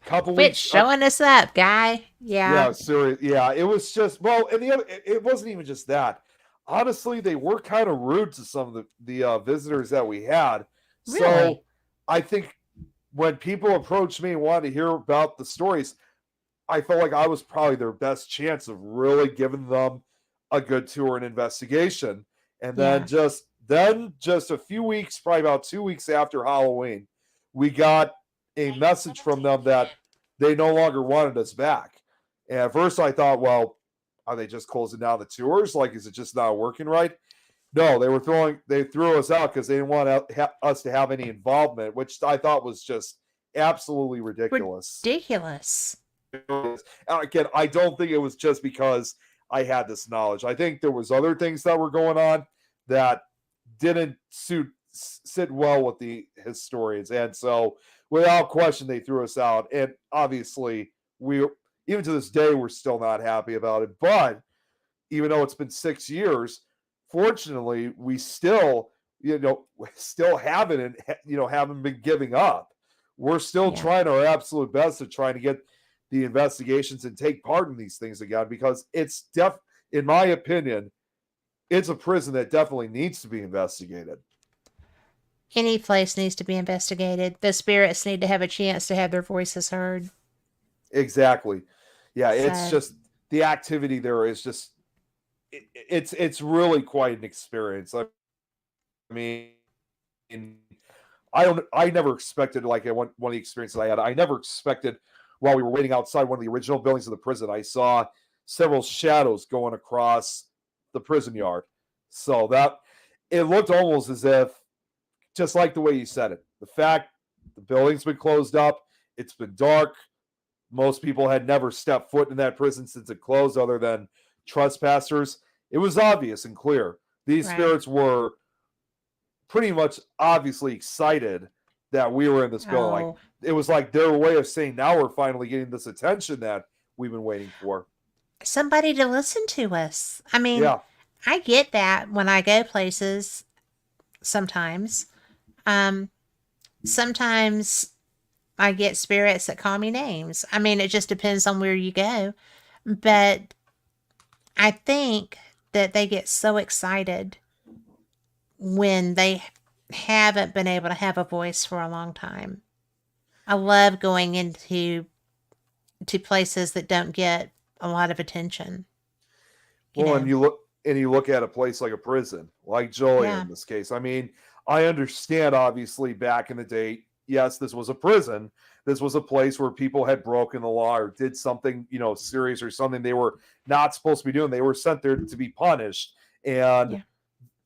couple Quit weeks. showing us up, guy. Yeah. Yeah, serious. Yeah, it was just and the other, it wasn't even just that. Honestly, they were kind of rude to some of the visitors that we had. Really? So I think when people approached me and wanted to hear about the stories, I felt like I was probably their best chance of really giving them a good tour and investigation. And Yeah. then just a few weeks, probably about 2 weeks after Halloween, we got a message from them that they no longer wanted us back. And at first I thought, well, are they just closing down the tours? Like, is it just not working right? No, they threw us out because they didn't want us to have any involvement, which I thought was just absolutely ridiculous. Ridiculous. Again, I don't think it was just because I had this knowledge. I think there was other things that were going on that didn't sit well with the historians, and so without question, they threw us out. And obviously, even to this day, we're still not happy about it. But even though it's been 6 years, fortunately, we still, still haven't, and haven't been giving up. We're still trying our absolute best to try to get the investigations and take part in these things again, because it's in my opinion, it's a prison that definitely needs to be investigated. Any place needs to be investigated. The spirits need to have a chance to have their voices heard. Exactly. Yeah, So, it's just the activity there is just it's really quite an experience. I mean, I never expected, like, one of the experiences I had. I never expected, while we were waiting outside one of the original buildings of the prison, I saw several shadows going across the prison yard. So that it looked almost as if, just like the way you said it, the fact the building's been closed up, it's been dark. Most people had never stepped foot in that prison since it closed, other than trespassers. It was obvious and clear. These right. spirits were pretty much obviously excited that we were in this building. Oh, Like, it was like their way of saying, now we're finally getting this attention that we've been waiting for. somebody to listen to us. I mean, Yeah. I get that when I go places sometimes. Sometimes I get spirits that call me names. I mean, it just depends on where you go. But I think that they get so excited when they haven't been able to have a voice for a long time. I love going into places that don't get a lot of attention. Well, and you look at a place like a prison, like Julia Yeah. in this case. I mean, I understand, obviously, back in the day, yes, this was a prison. This was a place where people had broken the law or did something, serious, or something they were not supposed to be doing. They were sent there to be punished. And,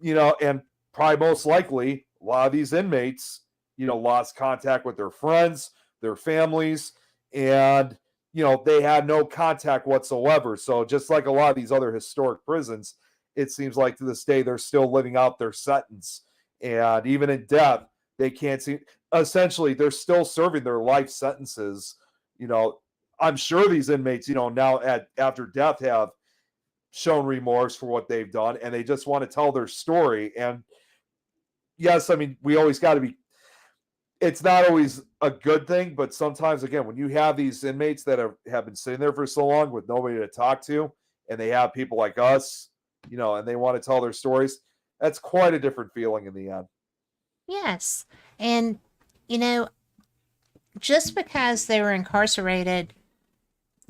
and probably most likely, a lot of these inmates, lost contact with their friends, their families, and they had no contact whatsoever. So just like a lot of these other historic prisons, it seems like to this day they're still living out their sentence. And even in death, they can't see. Essentially, they're still serving their life sentences. I'm sure these inmates, now after death, have shown remorse for what they've done, and they just want to tell their story. And yes, I mean, we always got to be. It's not always a good thing, but sometimes, again, when you have these inmates that have been sitting there for so long with nobody to talk to, and they have people like us, and they want to tell their stories, that's quite a different feeling in the end. Yes. And, just because they were incarcerated,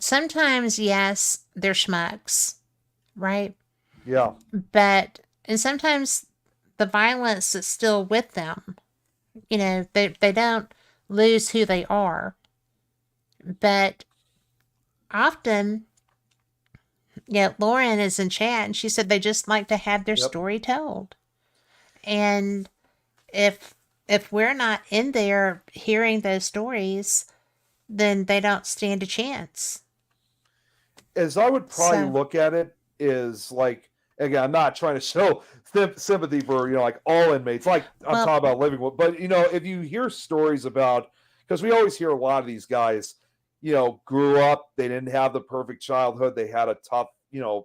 sometimes, yes, they're schmucks, right? Yeah. And sometimes the violence is still with them. They don't lose who they are. But often, Lauren is in chat and she said they just like to have their story told. And if we're not in there hearing those stories, then they don't stand a chance. As I would probably look at it, is like, again, I'm not trying to show sympathy for, like, all inmates. Like, I'm talking about living with, but, if you hear stories about, because we always hear a lot of these guys, grew up, they didn't have the perfect childhood, they had a tough,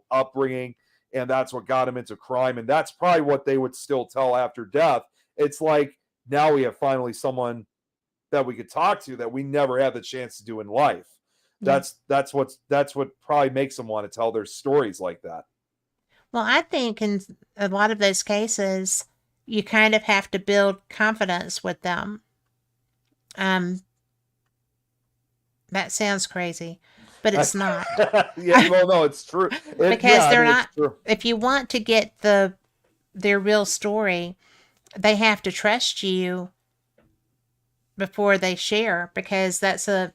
upbringing, and that's what got them into crime. And that's probably what they would still tell after death. It's like, now we have finally someone that we could talk to that we never had the chance to do in life. Yeah. That's what probably makes them want to tell their stories like that. Well, I think in a lot of those cases, you kind of have to build confidence with them. That sounds crazy, but it's not. Yeah, well, no, it's true. Because they're it's not. true. If you want to get their real story, they have to trust you before they share, because they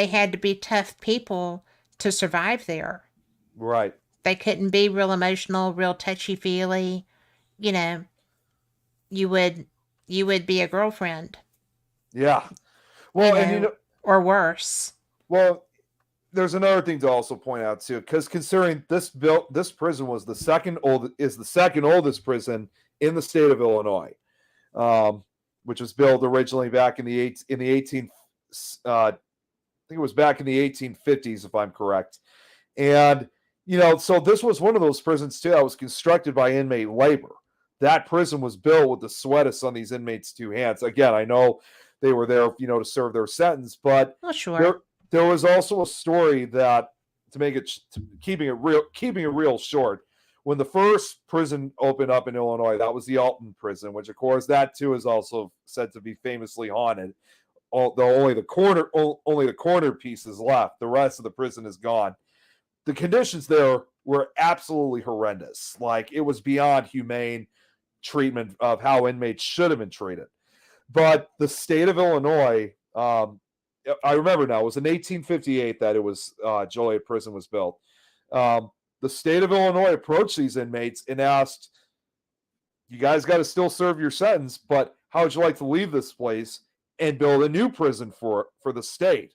had to be tough people to survive there. Right. They couldn't be real emotional, real touchy-feely. You know, you would be a girlfriend. Yeah. Well, and or worse. Well, there's another thing to also point out too, because considering this prison was the second oldest prison in the state of Illinois, which was built originally back in the 18 I think it was back in the 1850s, if I'm correct. And so this was one of those prisons too that was constructed by inmate labor. That prison was built with the sweat of some of these inmates' two hands. Again, I know they were there, to serve their sentence, but sure. There was also a story that, keeping it real short, when the first prison opened up in Illinois, that was the Alton prison, which of course that too is also said to be famously haunted. Although only the corner piece is left, the rest of the prison is gone. The conditions there were absolutely horrendous. Like, it was beyond humane treatment of how inmates should have been treated. But the state of Illinois, I remember now, it was in 1858 that it was Joliet Prison was built. The state of Illinois approached these inmates and asked, "You guys got to still serve your sentence, but how would you like to leave this place and build a new prison for the state?"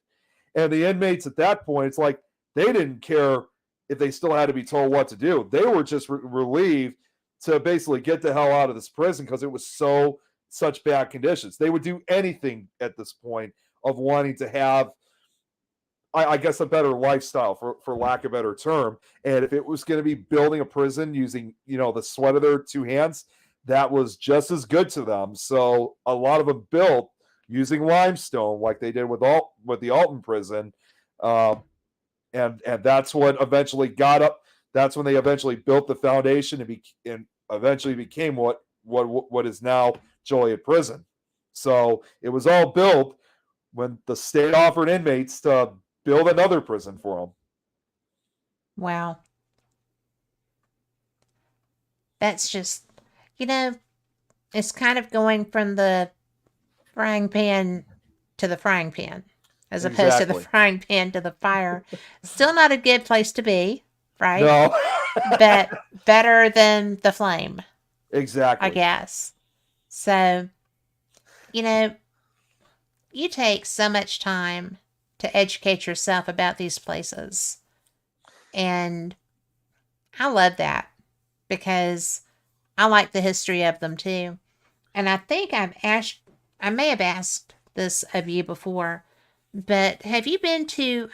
And the inmates at that point, it's like they didn't care if they still had to be told what to do. They were just relieved to basically get the hell out of this prison because it was such bad conditions. They would do anything at this point of wanting to have, I guess, a better lifestyle, for lack of a better term. And if it was going to be building a prison using, the sweat of their two hands, that was just as good to them. So a lot of them built using limestone, like they did with the Alton prison, and that's what eventually got up. That's when they eventually built the foundation and eventually became what is now Joliet Prison. So it was all built when the state offered inmates to build another prison for them. Wow. That's just, it's kind of going from the frying pan to the frying pan, as opposed to the frying pan to the fire. Still not a good place to be, right? No. But better than the flame. Exactly. I guess. So, you take so much time to educate yourself about these places. And I love that, because I like the history of them too. And I think I may have asked this of you before, but have you been to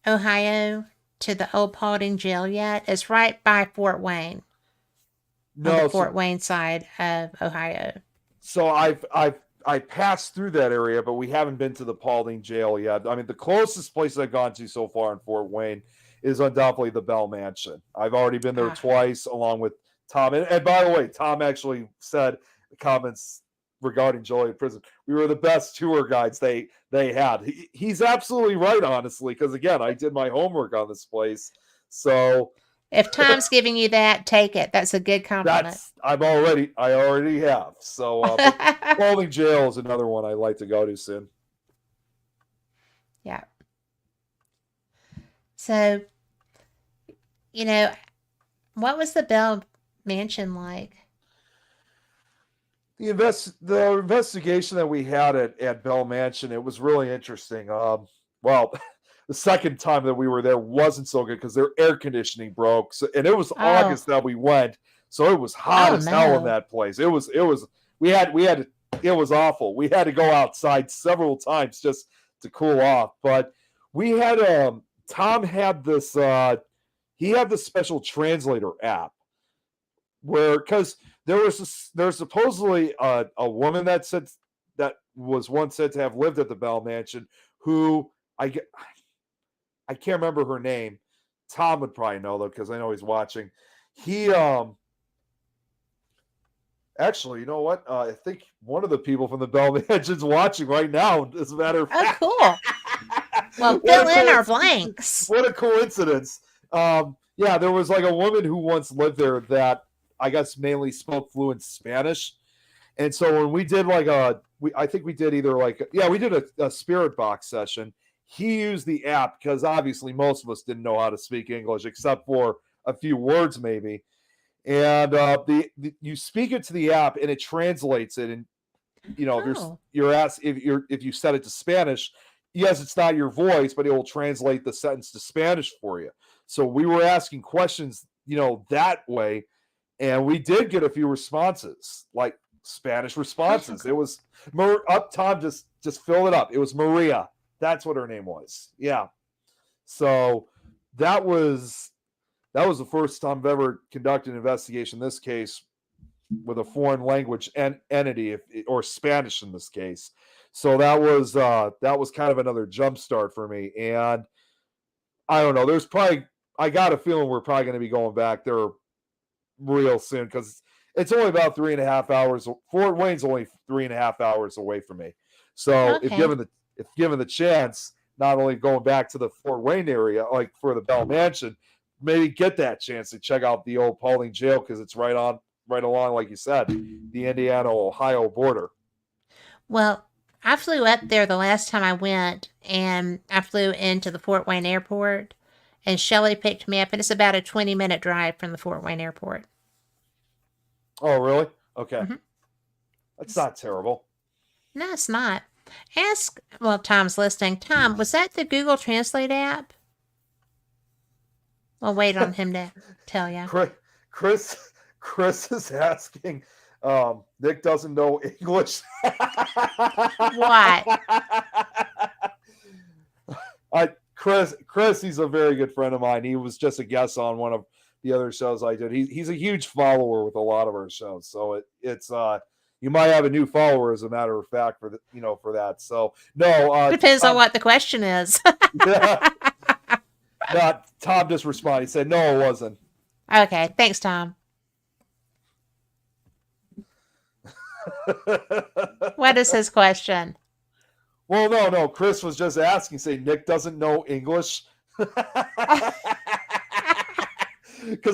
Ohio, to the old Paulding jail yet? It's right by Fort Wayne. No, on the Fort Wayne side of Ohio. So I passed through that area, but we haven't been to the Paulding jail yet. I mean, the closest place I've gone to so far in Fort Wayne is undoubtedly the Bell Mansion. I've already been there twice, along with Tom. And by the way, Tom actually said comments regarding Joliet Prison. We were the best tour guides they had. He's absolutely right, honestly, because again, I did my homework on this place. So if Tom's giving you that, take it. That's a good compliment. I already have. So Paulding jail is another one I'd like to go to soon. Yeah. So, what was the Bell Mansion like? The investigation that we had at Bell Mansion, it was really interesting. Well, the second time that we were there wasn't so good because their air conditioning broke, and it was August that we went, so it was hot as hell in that place. It was it was awful. We had to go outside several times just to cool off. But we had Tom had this he had this special translator app, where, because There's supposedly a woman that was once said to have lived at the Bell Mansion, who I can't remember her name. Tom would probably know though, because I know he's watching. He actually, you know what? I think one of the people from the Bell Mansion's watching right now, as a matter of fact. Oh, cool. Well, fill in our blanks. What a coincidence. Yeah, there was like a woman who once lived there that I guess mainly spoke fluent Spanish. And so when we did like I think we did either like, we did a spirit box session. He used the app because obviously most of us didn't know how to speak English except for a few words maybe. And you speak it to the app and it translates it. And you know, if you set it to Spanish, yes, it's not your voice, but it will translate the sentence to Spanish for you. So we were asking questions, you know, that way, and we did get a few responses, like Spanish responses. It was Tom just filled it up. It was Maria. That's what her name was. Yeah. So that was the first time I've ever conducted an investigation in this case with a foreign language entity, or Spanish in this case. So that was kind of another jump start for me. And I don't know, I got a feeling we're probably going to be going back there real soon, because it's only about 3.5 hours. Fort Wayne's only 3.5 hours away from me. So if given the chance, not only going back to the Fort Wayne area, like for the Bell Mansion, maybe get that chance to check out the old Paulding Jail, because it's right along, like you said, the Indiana-Ohio border. Well, I flew up there the last time I went, and I flew into the Fort Wayne airport, and Shelley picked me up, and it's about a 20-minute drive from the Fort Wayne airport. Oh, really? Okay. Mm-hmm. That's not terrible. No, it's not. Tom's listening. Tom, was that the Google Translate app? We'll wait on him to tell you. Chris is asking, Nick doesn't know English. What? Chris, he's a very good friend of mine. He was just a guest on one of the other shows I did. He's a huge follower with a lot of our shows. So it's you might have a new follower, as a matter of fact, for that. So no, depends on what the question is. Yeah. Tom just responded. He said, no, it wasn't. Okay. Thanks, Tom. What is his question? Well, no. Chris was just asking, saying Nick doesn't know English. Because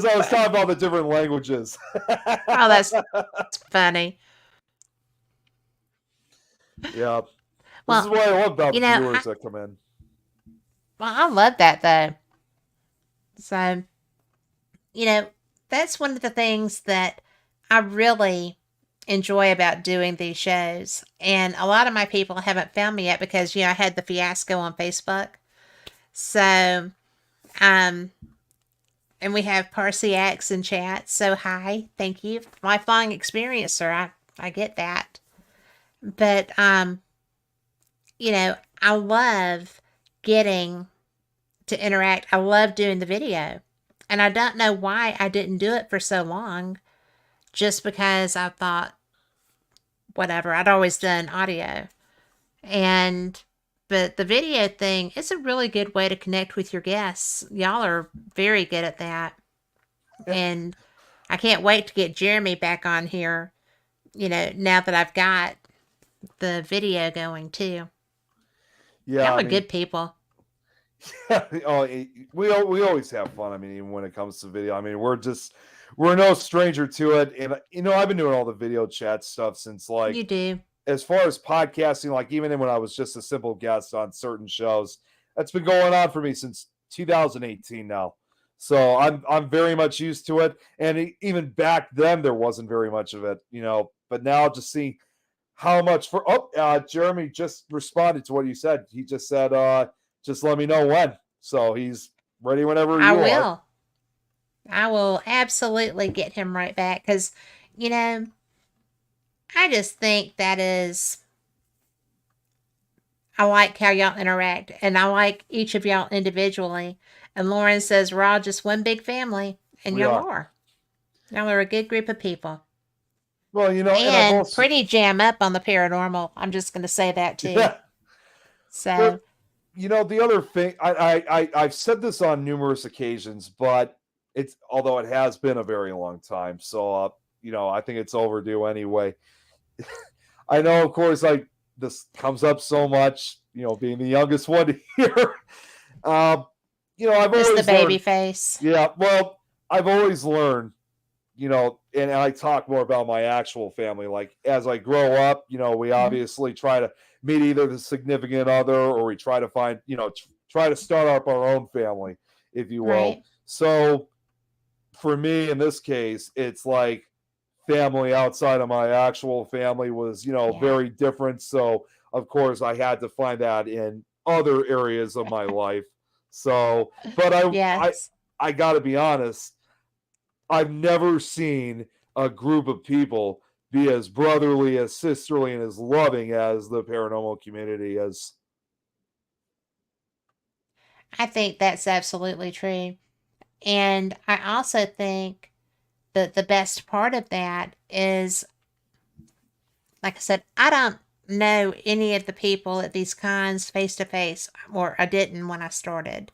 I was talking about the different languages. Oh, that's funny. Yeah. This is what I love about viewers that come in. Well, I love that, though. So, that's one of the things that I really enjoy about doing these shows. And a lot of my people haven't found me yet because, I had the fiasco on Facebook. So, and we have Parsiacs in chat. So, hi. Thank you. Lifelong experience, sir. I get that. But, I love getting to interact. I love doing the video. And I don't know why I didn't do it for so long. Just because I thought, whatever, I'd always done audio. But the video thing is a really good way to connect with your guests. Y'all are very good at that. And I can't wait to get Jeremy back on here, now that I've got the video going too. Yeah. Y'all are good people. Yeah, we always have fun. I mean, even when it comes to video, I mean, we're no stranger to it. And I've been doing all the video chat stuff since, like, you do. As far as podcasting, like even when I was just a simple guest on certain shows, that's been going on for me since 2018 now. So I'm very much used to it. And even back then there wasn't very much of it, but now just seeing how much Jeremy just responded to what you said. He just said, just let me know when. So he's ready whenever you are. I will absolutely get him right back because, I just think I like how y'all interact, and I like each of y'all individually. And Lauren says we're all just one big family, and y'all are. Y'all are a good group of people. Well, and I've and also, pretty jam up on the paranormal. I'm just going to say that too. yeah. So, Well, the other thing, I've said this on numerous occasions, but although it has been a very long time, so I think it's overdue anyway. I know, of course, this comes up so much, being the youngest one here. Um, I've just the always baby learned. face. Yeah, well, I've always learned, and I talk more about my actual family. Like as I grow up, we Mhm. obviously try to meet either the significant other, or we try to find, try to start up our own family, if you will. Right. So for me, in this case, it's like family outside of my actual family was, Yeah. very different. So of course I had to find that in other areas of my life. So, but Yes. I got to be honest, I've never seen a group of people be as brotherly, as sisterly, and as loving as the paranormal community is. I think that's absolutely true. And I also think that the best part of that is, like I said, I don't know any of the people at these cons face to face, or I didn't when I started.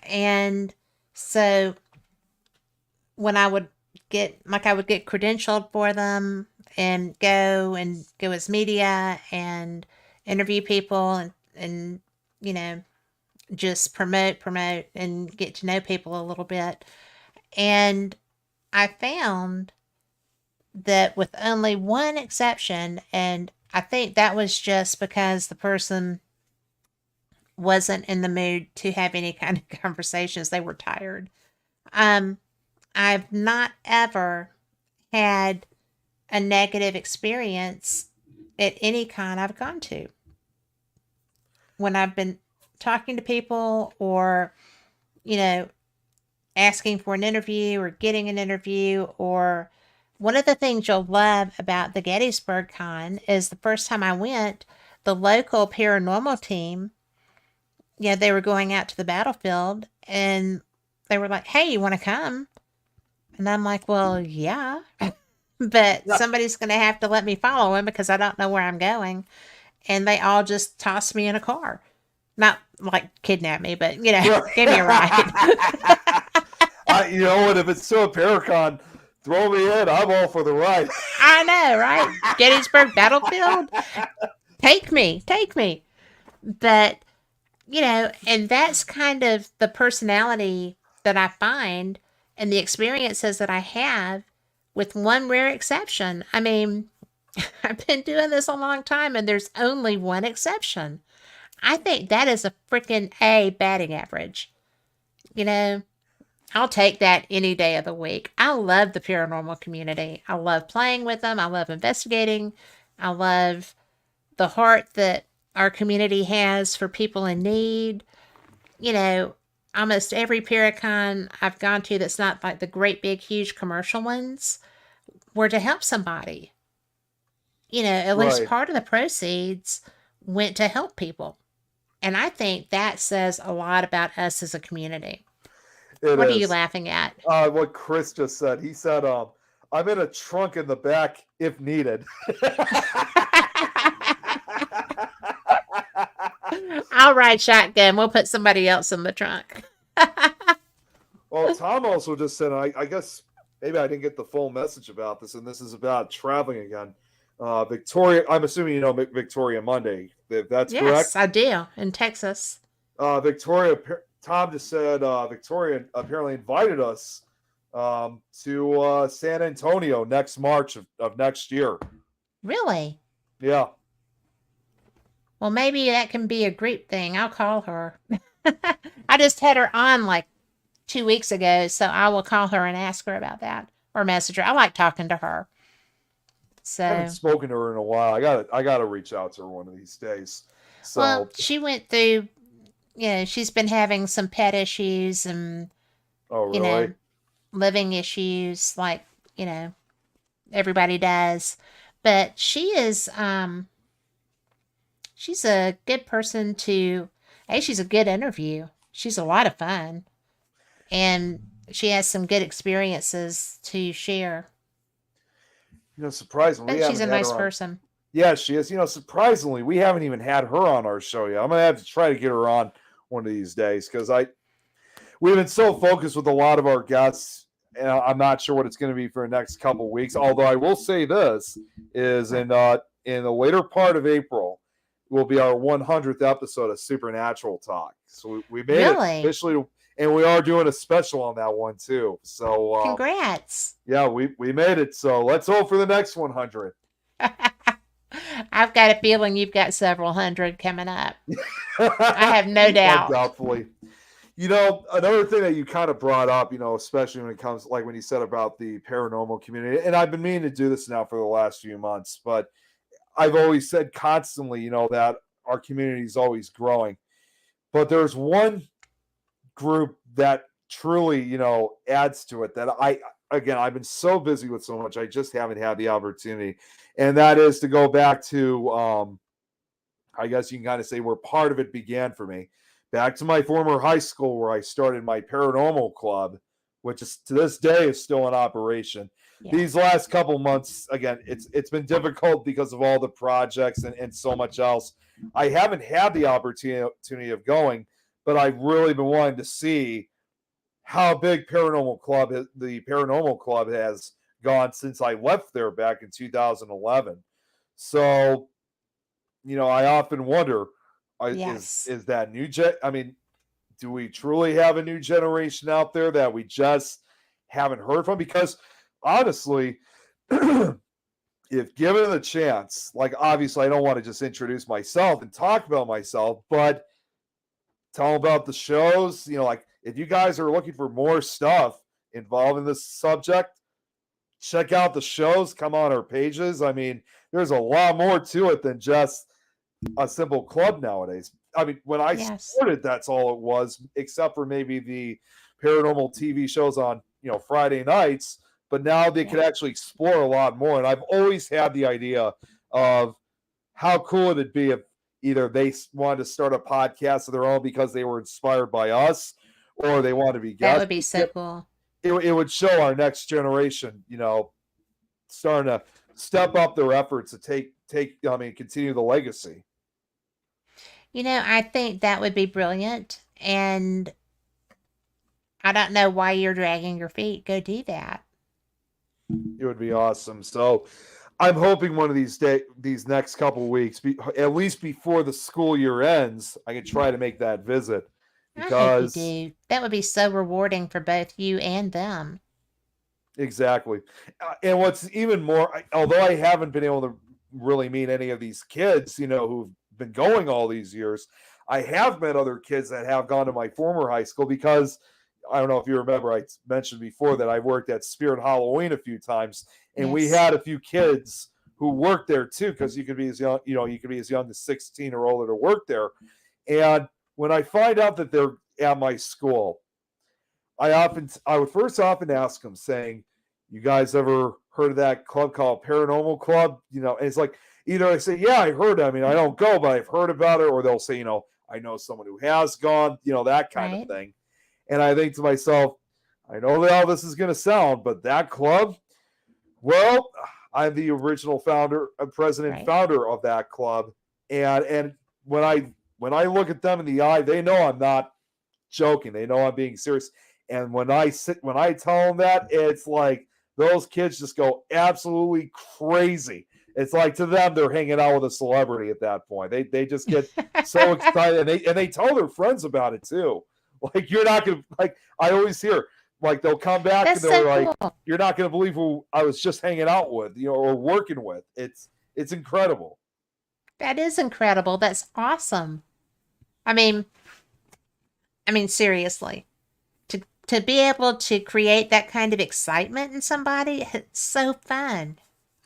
And so when I would I would get credentialed for them and go as media and interview people and, you know, just promote and get to know people a little bit. And I found that with only one exception, and I think that was just because the person wasn't in the mood to have any kind of conversations. They were tired. Um, I've not ever had a negative experience at any con I've gone to. When I've been talking to people or, you know, asking for an interview or getting an interview, or one of the things you'll love about the Gettysburg Con is the first time I went, the local paranormal team, they were going out to the battlefield and they were like, "Hey, you want to come?" And I'm like, "Well, yeah." But Yeah. somebody's going to have to let me follow him because I don't know where I'm going. And they all just tossed me in a car. Not like kidnap me, but, Right. give me a ride. And if it's to a Paracon, throw me in. I'm all for the ride. I know, right? Gettysburg Battlefield? Take me, take me. But, and that's kind of the personality that I find and the experiences that I have, with one rare exception. I mean, I've been doing this a long time and there's only one exception. I think that is a freaking A batting average. You know, I'll take that any day of the week. I love the paranormal community. I love playing with them. I love investigating. I love the heart that our community has for people in need. You know, almost every Paracon I've gone to that's not like the great big huge commercial ones were to help somebody. At least Right. part of the proceeds went to help people. And I think that says a lot about us as a community. It What are you is. laughing at? What Chris just said. He said, I'm in a trunk in the back if needed. I'll ride shotgun. We'll put somebody else in the trunk. Well, Tom also just said, I guess maybe I didn't get the full message about this, and this is about traveling again. Victoria, I'm assuming you know Victoria Monday. If that's Yes, correct. I do. In Texas. Victoria, Tom just said Victoria apparently invited us to San Antonio next March of next year. Really? Yeah. Well, maybe that can be a group thing. I'll call her. I just had her on like 2 weeks ago, so I will call her and ask her about that, or message her. I like talking to her. I haven't So, spoken to her in a while. I gotta reach out to her one of these days. well, So, she went through, she's been having some pet issues and, oh you really? know, living issues like, everybody does. But she's a good person to, hey, she's a good interview. She's a lot of fun. And she has some good experiences to share. Surprisingly, But she's a nice person. Yeah, she is. Surprisingly, we haven't even had her on our show yet. I'm gonna have to try to get her on one of these days because we've been so focused with a lot of our guests, and I'm not sure what it's going to be for the next couple of weeks. Although I will say this is in the later part of April will be our 100th episode of Supernatural Talk. So we made it officially, and we are doing a special on that one too. So congrats! Yeah, we made it. So let's hope for the next 100. I've got a feeling you've got several hundred coming up. I have no doubt. Doubtfully. Another thing that you kind of brought up, especially when it comes, like when you said about the paranormal community, and I've been meaning to do this now for the last few months, but I've always said constantly, that our community is always growing. But there's one group that truly, adds to it that I've been so busy with so much, I just haven't had the opportunity. And that is to go back to, I guess you can kind of say where part of it began for me. Back to my former high school where I started my paranormal club, which is to this day is still in operation. Yeah. These last couple months, again, it's been difficult because of all the projects and so much else. I haven't had the opportunity of going, but I've really been wanting to see how big the paranormal club has gone since I left there back in 2011. So, I often wonder, is that new do we truly have a new generation out there that we just haven't heard from? Because honestly, if given the chance, like obviously I don't want to just introduce myself and talk about myself, but tell about the shows, like if you guys are looking for more stuff involved in this subject, check out the shows, come on our pages. I mean, there's a lot more to it than just a simple club nowadays. I mean, when I started, that's all it was, except for maybe the paranormal TV shows on, Friday nights. But now they could actually explore a lot more. And I've always had the idea of how cool it'd be if either they wanted to start a podcast of their own because they were inspired by us, or they want to be guests. That would be so cool. It would show our next generation, starting to step up their efforts to continue the legacy. I think that would be brilliant. And I don't know why you're dragging your feet. Go do that. It would be awesome. So I'm hoping one of these next couple of weeks, at least before the school year ends, I can try to make that visit. Because I hope you do. That would be so rewarding for both you and them. Exactly. And what's even more, although I haven't been able to really meet any of these kids, who've been going all these years, I have met other kids that have gone to my former high school because I don't know if you remember, I mentioned before that I worked at Spirit Halloween a few times, and we had a few kids who worked there too, because you could be as young, you could be as young as 16 or older to work there. And when I find out that they're at my school, I would first often ask them, saying, "You guys ever heard of that club called Paranormal Club?" And it's like either I say, "Yeah, I heard. I mean, I don't go, but I've heard about it," or they'll say, "I know someone who has gone," that kind of thing. And I think to myself, I know how this is going to sound, but that club, well, I'm the original president, founder of that club, and when I look at them in the eye, they know I'm not joking. They know I'm being serious. And when I tell them that, it's like those kids just go absolutely crazy. It's like to them, they're hanging out with a celebrity at that point. They just get so excited, and they tell their friends about it too. Like, you're not gonna, like, I always hear, like, they'll come back and they're like, cool. You're not gonna believe who I was just hanging out with, or working with. It's incredible. That is incredible. That's awesome. I mean, seriously, to be able to create that kind of excitement in somebody, it's so fun.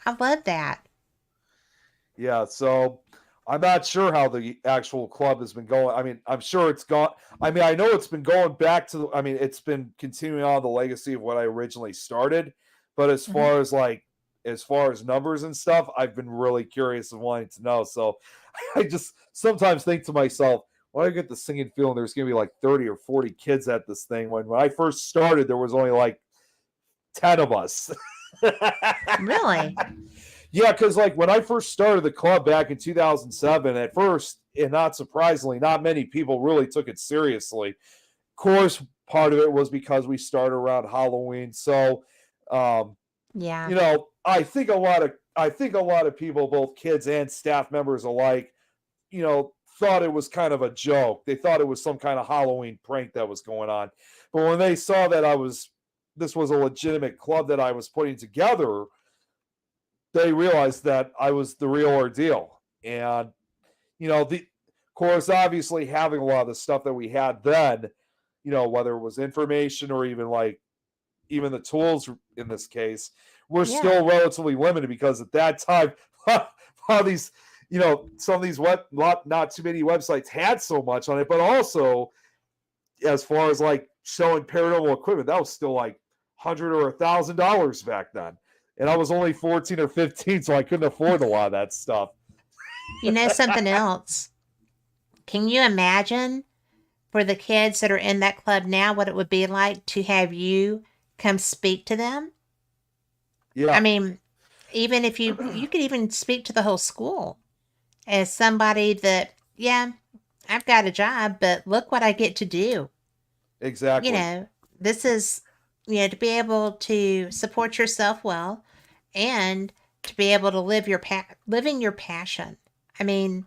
I love that. Yeah, so I'm not sure how the actual club has been going. I mean, I'm sure it's gone. I mean, I know it's been going back to, it's been continuing on the legacy of what I originally started. But as far as numbers and stuff, I've been really curious and wanting to know. So I just sometimes think to myself, when I get the singing feeling there's going to be like 30 or 40 kids at this thing. When I first started, there was only like 10 of us. Really? Yeah, because like when I first started the club back in 2007, at first, and not surprisingly, not many people really took it seriously. Of course, part of it was because we started around Halloween. So, Yeah. I think a lot of people, both kids and staff members alike, thought it was kind of a joke. They thought it was some kind of Halloween prank that was going on. But when they saw that this was a legitimate club that I was putting together, they realized that I was the real ordeal. And, of course, obviously having a lot of the stuff that we had then, whether it was information or even the tools in this case, were still relatively limited because at that time, all these, some of these not too many websites had so much on it, but also as far as like showing paranormal equipment, that was still like $100 or $1,000 back then. And I was only 14 or 15, so I couldn't afford a lot of that stuff. You know something else? Can you imagine for the kids that are in that club now what it would be like to have you come speak to them? Yeah. I mean, even if you could even speak to the whole school as somebody that, yeah, I've got a job, but look what I get to do. Exactly. This is, to be able to support yourself well and to be able to living your passion. I mean,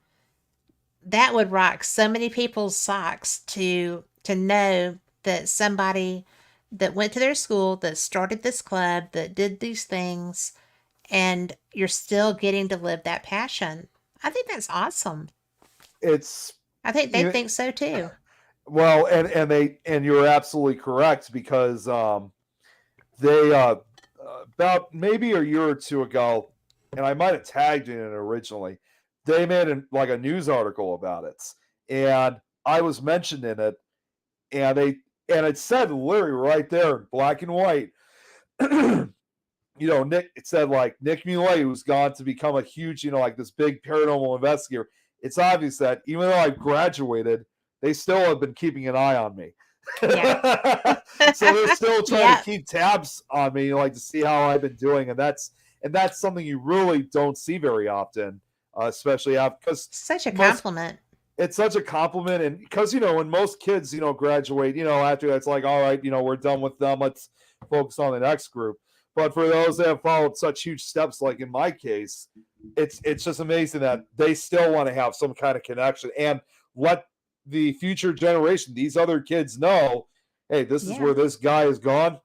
that would rock so many people's socks to know that somebody that went to their school, that started this club, that did these things, and you're still getting to live that passion. I think that's awesome. I think they think so too. Well, and you're absolutely correct because they about maybe a year or two ago, and I might have tagged in it originally. They made a news article about it, and I was mentioned in it, and it said literally right there in black and white. Nick, it said like Nick Mulae, who's gone to become a huge, this big paranormal investigator. It's obvious that even though I graduated, they still have been keeping an eye on me. Yeah. So they're still trying to keep tabs on me, to see how I've been doing, and that's something you really don't see very often, especially because such a compliment. It's such a compliment, and because when most kids graduate, after that's like, all right, we're done with them, let's focus on the next group. But for those that have followed such huge steps, like in my case, it's just amazing that they still want to have some kind of connection and let the future generation, these other kids, know, hey, this is where this guy has gone.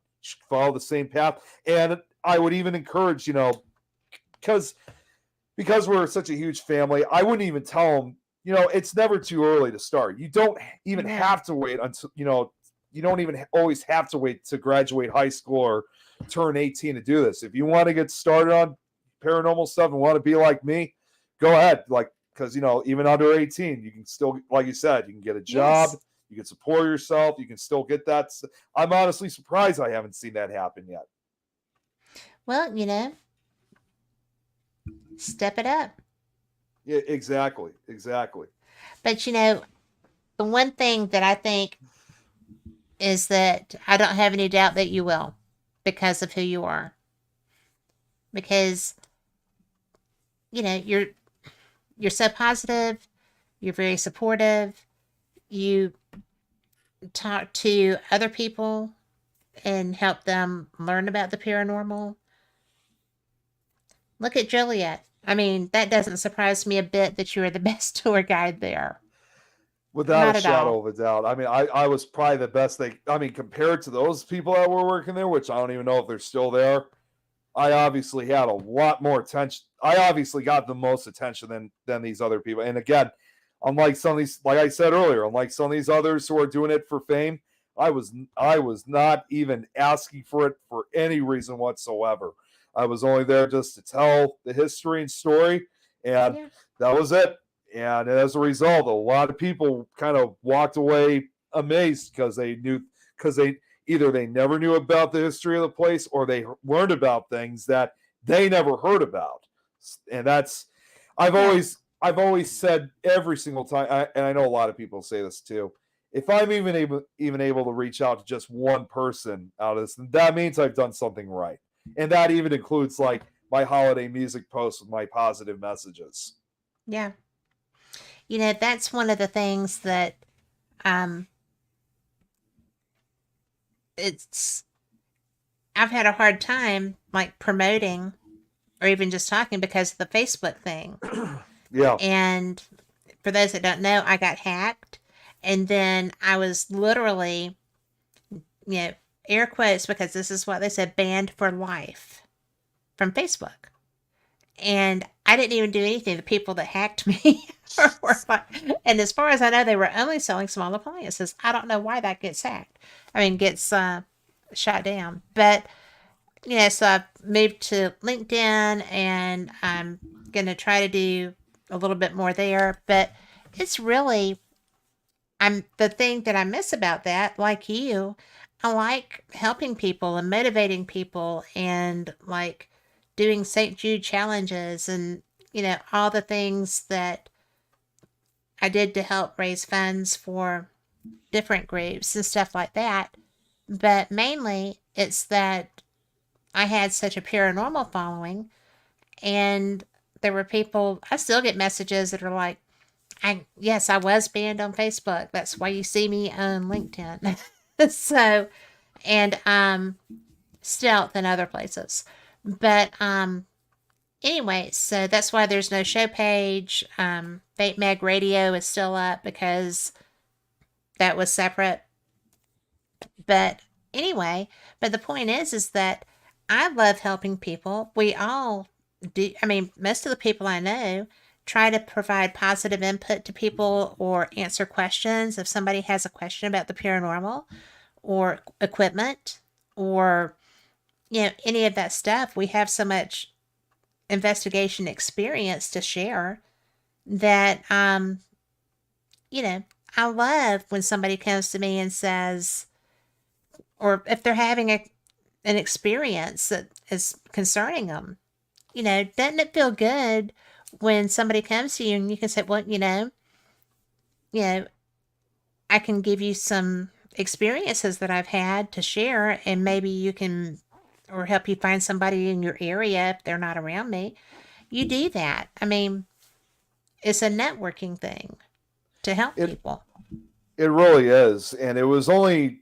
Follow the same path. And I would even encourage, because we're such a huge family, I wouldn't even tell them, it's never too early to start. You don't even have to wait until, you don't even always have to wait to graduate high school or turn 18 to do this. If you want to get started on paranormal stuff and want to be like me, go ahead. Because even under 18, you can still, like you said, you can get a job, you can support yourself, you can still get that. I'm honestly surprised I haven't seen that happen yet. Well, step it up. Yeah, exactly. But the one thing that I think is that I don't have any doubt that you will, because of who you are. Because you're so positive, you're very supportive, you talk to other people and help them learn about the paranormal. Look at Juliet. I mean, that doesn't surprise me a bit that you are the best tour guide there. Without a shadow of a doubt. I mean, I was probably the best compared to those people that were working there, which I don't even know if they're still there, I obviously had a lot more attention. I obviously got the most attention than these other people. And again, unlike some of these, like I said earlier, unlike some of these others who are doing it for fame, I was not even asking for it for any reason whatsoever. I was only there just to tell the history and story, and that was it. And as a result, a lot of people kind of walked away amazed because they either they never knew about the history of the place or they learned about things that they never heard about. And that's, I've always said every single time, and I know a lot of people say this too, if I'm even able to reach out to just one person out of this, then that means I've done something right. And that even includes like my holiday music posts with my positive messages. Yeah. That's one of the things that um it's I've had a hard time like promoting or even just talking because of the Facebook thing. Yeah. And for those that don't know, I got hacked, and then I was literally, air quotes, because this is what they said, banned for life from Facebook. And I didn't even do anything. The people that hacked me were like, and as far as I know, they were only selling small appliances. I don't know why that gets hacked. Gets shot down. But so I've moved to LinkedIn, and I'm gonna try to do a little bit more there. But it's really, the thing that I miss about that, like you, I like helping people and motivating people, and like doing St. Jude challenges, and all the things that I did to help raise funds for different groups and stuff like that. But mainly it's that I had such a paranormal following, and there were people, I still get messages that are like, yes, I was banned on Facebook. That's why you see me on LinkedIn. So, and Stealth and other places. But anyway, so that's why there's no show page. Fate Mag Radio is still up because that was separate. But anyway, but the point is that I love helping people. We all do. Most of the people I know try to provide positive input to people or answer questions. If somebody has a question about the paranormal or equipment or, any of that stuff, we have so much investigation experience to share that, I love when somebody comes to me and says, or if they're having an experience that is concerning them, doesn't it feel good when somebody comes to you and you can say, well, I can give you some experiences that I've had to share, and maybe you can, or help you find somebody in your area if they're not around me. You do that. It's a networking thing to help people. It really is. And it was only,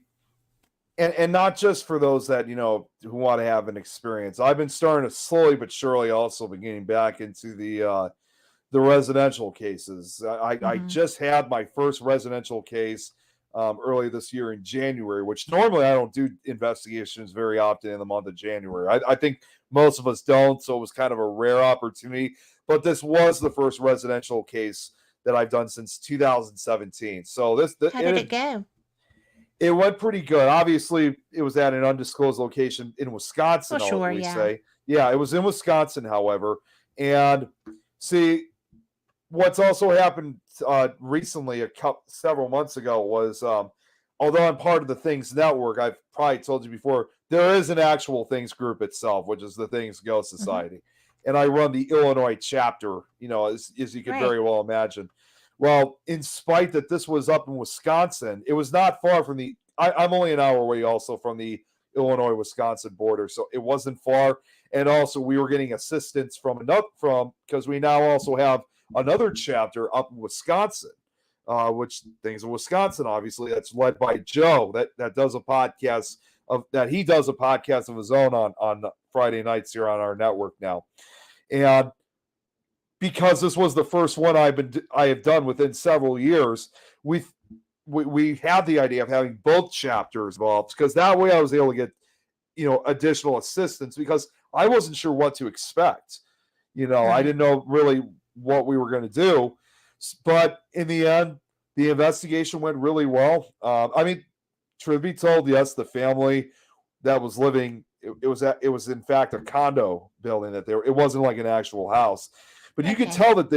and not just for those that, who want to have an experience. I've been starting to slowly but surely also be getting back into the residential cases. I just had my first residential case early this year in January, which normally I don't do investigations very often in the month of January. I think most of us don't, so it was kind of a rare opportunity. But this was the first residential case that I've done since 2017. So how did it go? It went pretty good. Obviously, it was at an undisclosed location in Wisconsin. Well, sure, yeah. Say, yeah, it was in Wisconsin, however. And see, what's also happened recently, several months ago, was although I'm part of the Things Network, I've probably told you before, there is an actual Things group itself, which is the Things Go Society. And I run the Illinois chapter, as you can very well imagine. Well, in spite that this was up in Wisconsin, it was not far from I'm only an hour away also from the Illinois-Wisconsin border, so it wasn't far. And also we were getting assistance because we now also have another chapter up in Wisconsin, which Things in Wisconsin, obviously, that's led by Joe, that does a podcast he does a podcast of his own on Friday nights here on our network now. And because this was the first one I have done within several years, we had the idea of having both chapters involved, because that way I was able to get additional assistance, because I wasn't sure what to expect. I didn't know really what we were going to do, but in the end, the investigation went really well. Truth be told, yes, the family that was living, it was in fact a condo building it wasn't like an actual house. But you could tell that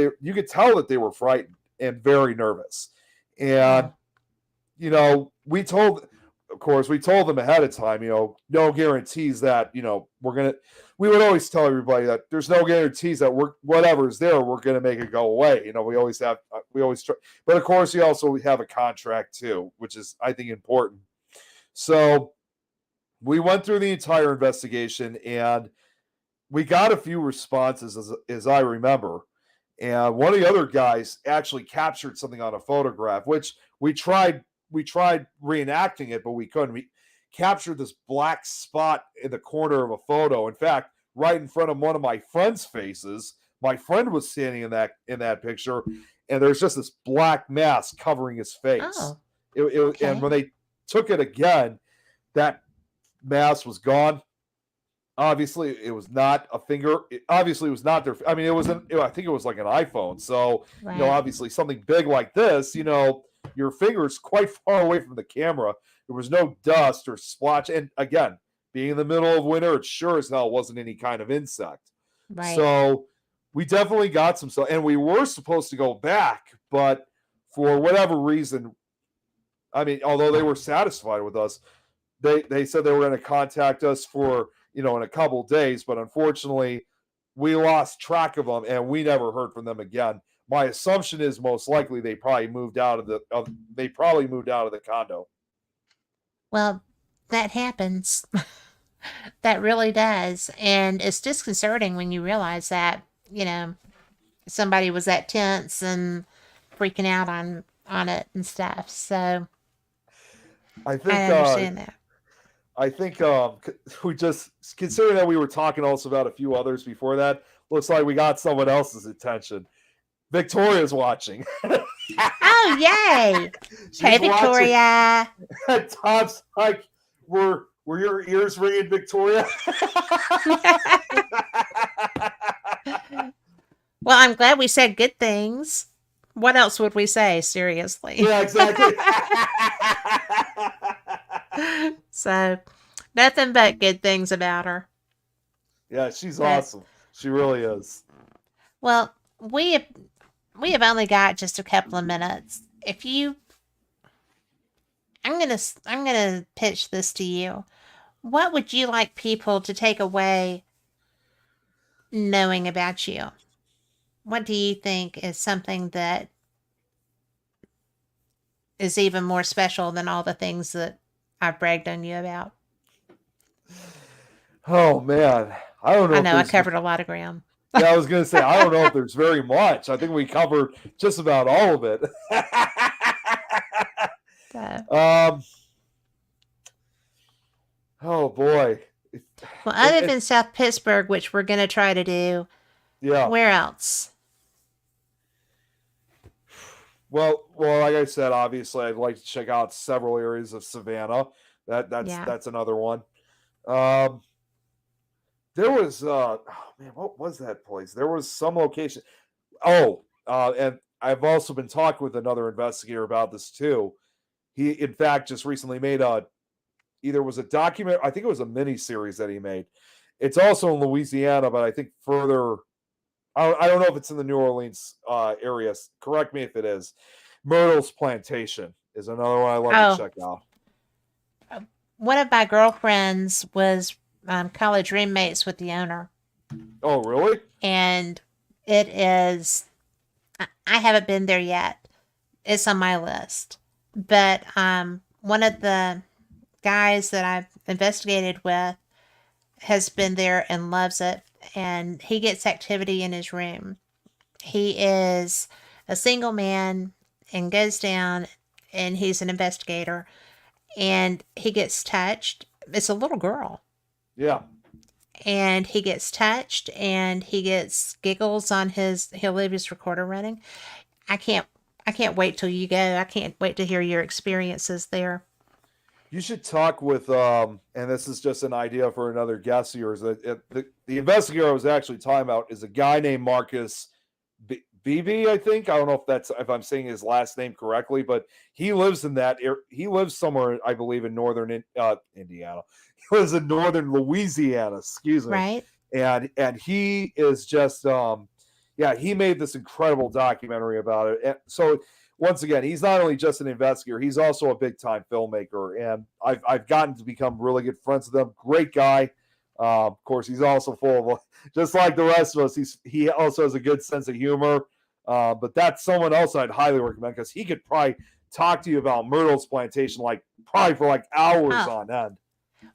they were frightened and very nervous. And we told them ahead of time, no guarantees that, we would always tell everybody that there's no guarantees that whatever's there, we're going to make it go away. We always try. But of course, we also have a contract too, which is, I think, important. So we went through the entire investigation, and we got a few responses, as I remember. And one of the other guys actually captured something on a photograph, which we tried reenacting it, but we couldn't. We captured this black spot in the corner of a photo. In fact, right in front of one of my friend's faces. My friend was standing in that picture, and there's just this black mass covering his face. Oh, And when they took it again, that mass was gone. Obviously, it was not a finger. Obviously, it was not their. I mean, it wasn't. I think it was like an iPhone. So, right. Obviously, something big like this, your finger's quite far away from the camera. There was no dust or splotch. And again, being in the middle of winter, it sure as hell wasn't any kind of insect. Right. So, we definitely got some stuff. And we were supposed to go back, but for whatever reason, I mean, although they were satisfied with us, they said they were going to contact us for, in a couple days, but unfortunately we lost track of them and we never heard from them again. My assumption is most likely they probably moved out of the condo. Well, that happens. That really does. And it's disconcerting when you realize that, somebody was that tense and freaking out on it and stuff. So I think I understand that. I think we just, considering that we were talking also about a few others before that, looks like we got someone else's attention. Victoria's watching. Oh, yay! Hey, Victoria. Tom's like, were your ears ringing, Victoria? Well, I'm glad we said good things. What else would we say? Seriously. Yeah, exactly. So, nothing but good things about her. Yeah, she's awesome. She really is. Well, we have only got just a couple of minutes. I'm gonna pitch this to you. What would you like people to take away knowing about you? What do you think is something that is even more special than all the things that I've bragged on you about? Oh man, I don't know. I know I covered a lot of ground. Yeah, I was gonna say I don't know if there's very much. I think we covered just about all of it. Oh boy. Well, other than South Pittsburgh, which we're gonna try to do, yeah. Where else? Well, like I said, obviously, I'd like to check out several areas of Savannah. That's another one. There was what was that place? There was some location. And I've also been talking with another investigator about this too. He, in fact, just recently made either was a document. I think it was a mini series that he made. It's also in Louisiana, but I think further. I don't know if it's in the New Orleans area. Correct me if it is. Myrtle's Plantation is another one I love to check out. One of my girlfriends was college roommates with the owner. Oh, really? And it is, I haven't been there yet. It's on my list. But one of the guys that I've investigated with has been there and loves it. And he gets activity in his room. He is a single man and goes down, and he's an investigator. And he gets touched. It's a little girl. Yeah. And he gets touched, and he gets giggles on he'll leave his recorder running. I can't wait till you go. I can't wait to hear your experiences there. You should talk with, and this is just an idea for another guest of yours. The investigator I was actually talking about is a guy named Marcus Beebe, I think. I don't know if I'm saying his last name correctly, but he lives in that area. He lives somewhere, I believe, in northern Indiana. He lives in northern Louisiana, excuse me. Right. And he is just, he made this incredible documentary about it. And so, once again, he's not only just an investigator, he's also a big-time filmmaker. And I've gotten to become really good friends with him. Great guy. Of course, he's also full of, just like the rest of us, he also has a good sense of humor. But that's someone else I'd highly recommend, because he could probably talk to you about Myrtle's Plantation, probably for hours on end.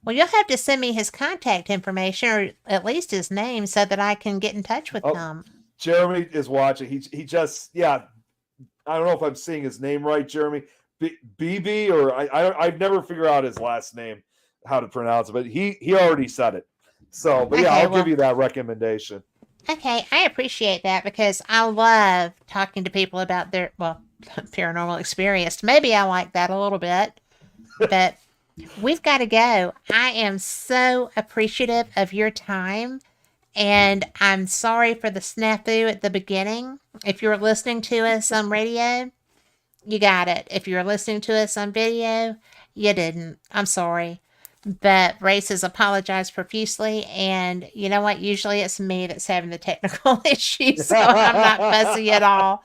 Well, you'll have to send me his contact information or at least his name so that I can get in touch with him. Jeremy is watching. He just, yeah. I don't know if I'm saying his name right, Jeremy. BB, or I've never figured out his last name, how to pronounce it, but he already said it. So, but yeah, I'll give you that recommendation. Okay, I appreciate that because I love talking to people about their, paranormal experience. Maybe I like that a little bit, but we've got to go. I am so appreciative of your time, and I'm sorry for the snafu at the beginning. If you're listening to us on radio, you got it. If you're listening to us on video, you didn't. I'm sorry. But Race has apologized profusely, and you know what? Usually it's me that's having the technical issues, so I'm not fussy at all.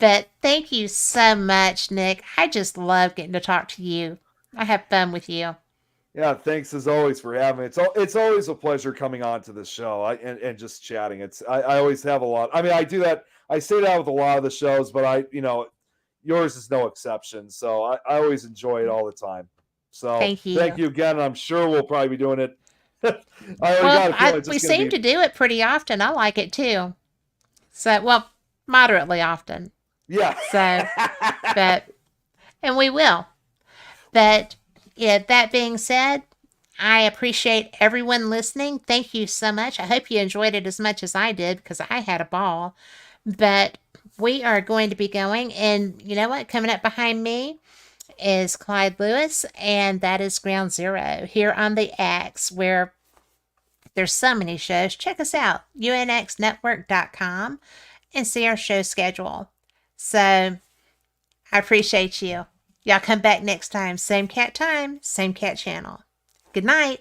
But thank you so much, Nick. I just love getting to talk to you. I have fun with you. Yeah, thanks as always for having me. It's always a pleasure coming on to this show and just chatting. I always have a lot. I mean, I do that. I say that with a lot of the shows, but yours is no exception. So I always enjoy it all the time. So thank you again. I'm sure we'll probably be doing it. We seem to do it pretty often. I like it too. So, moderately often. Yeah. So, and we will. But yeah, that being said, I appreciate everyone listening. Thank you so much. I hope you enjoyed it as much as I did because I had a ball. But we are going to be going, and you know what? Coming up behind me is Clyde Lewis, and that is Ground Zero here on the X, where there's so many shows. Check us out, unxnetwork.com, and see our show schedule. So I appreciate you. Y'all come back next time. Same cat time, same cat channel. Good night.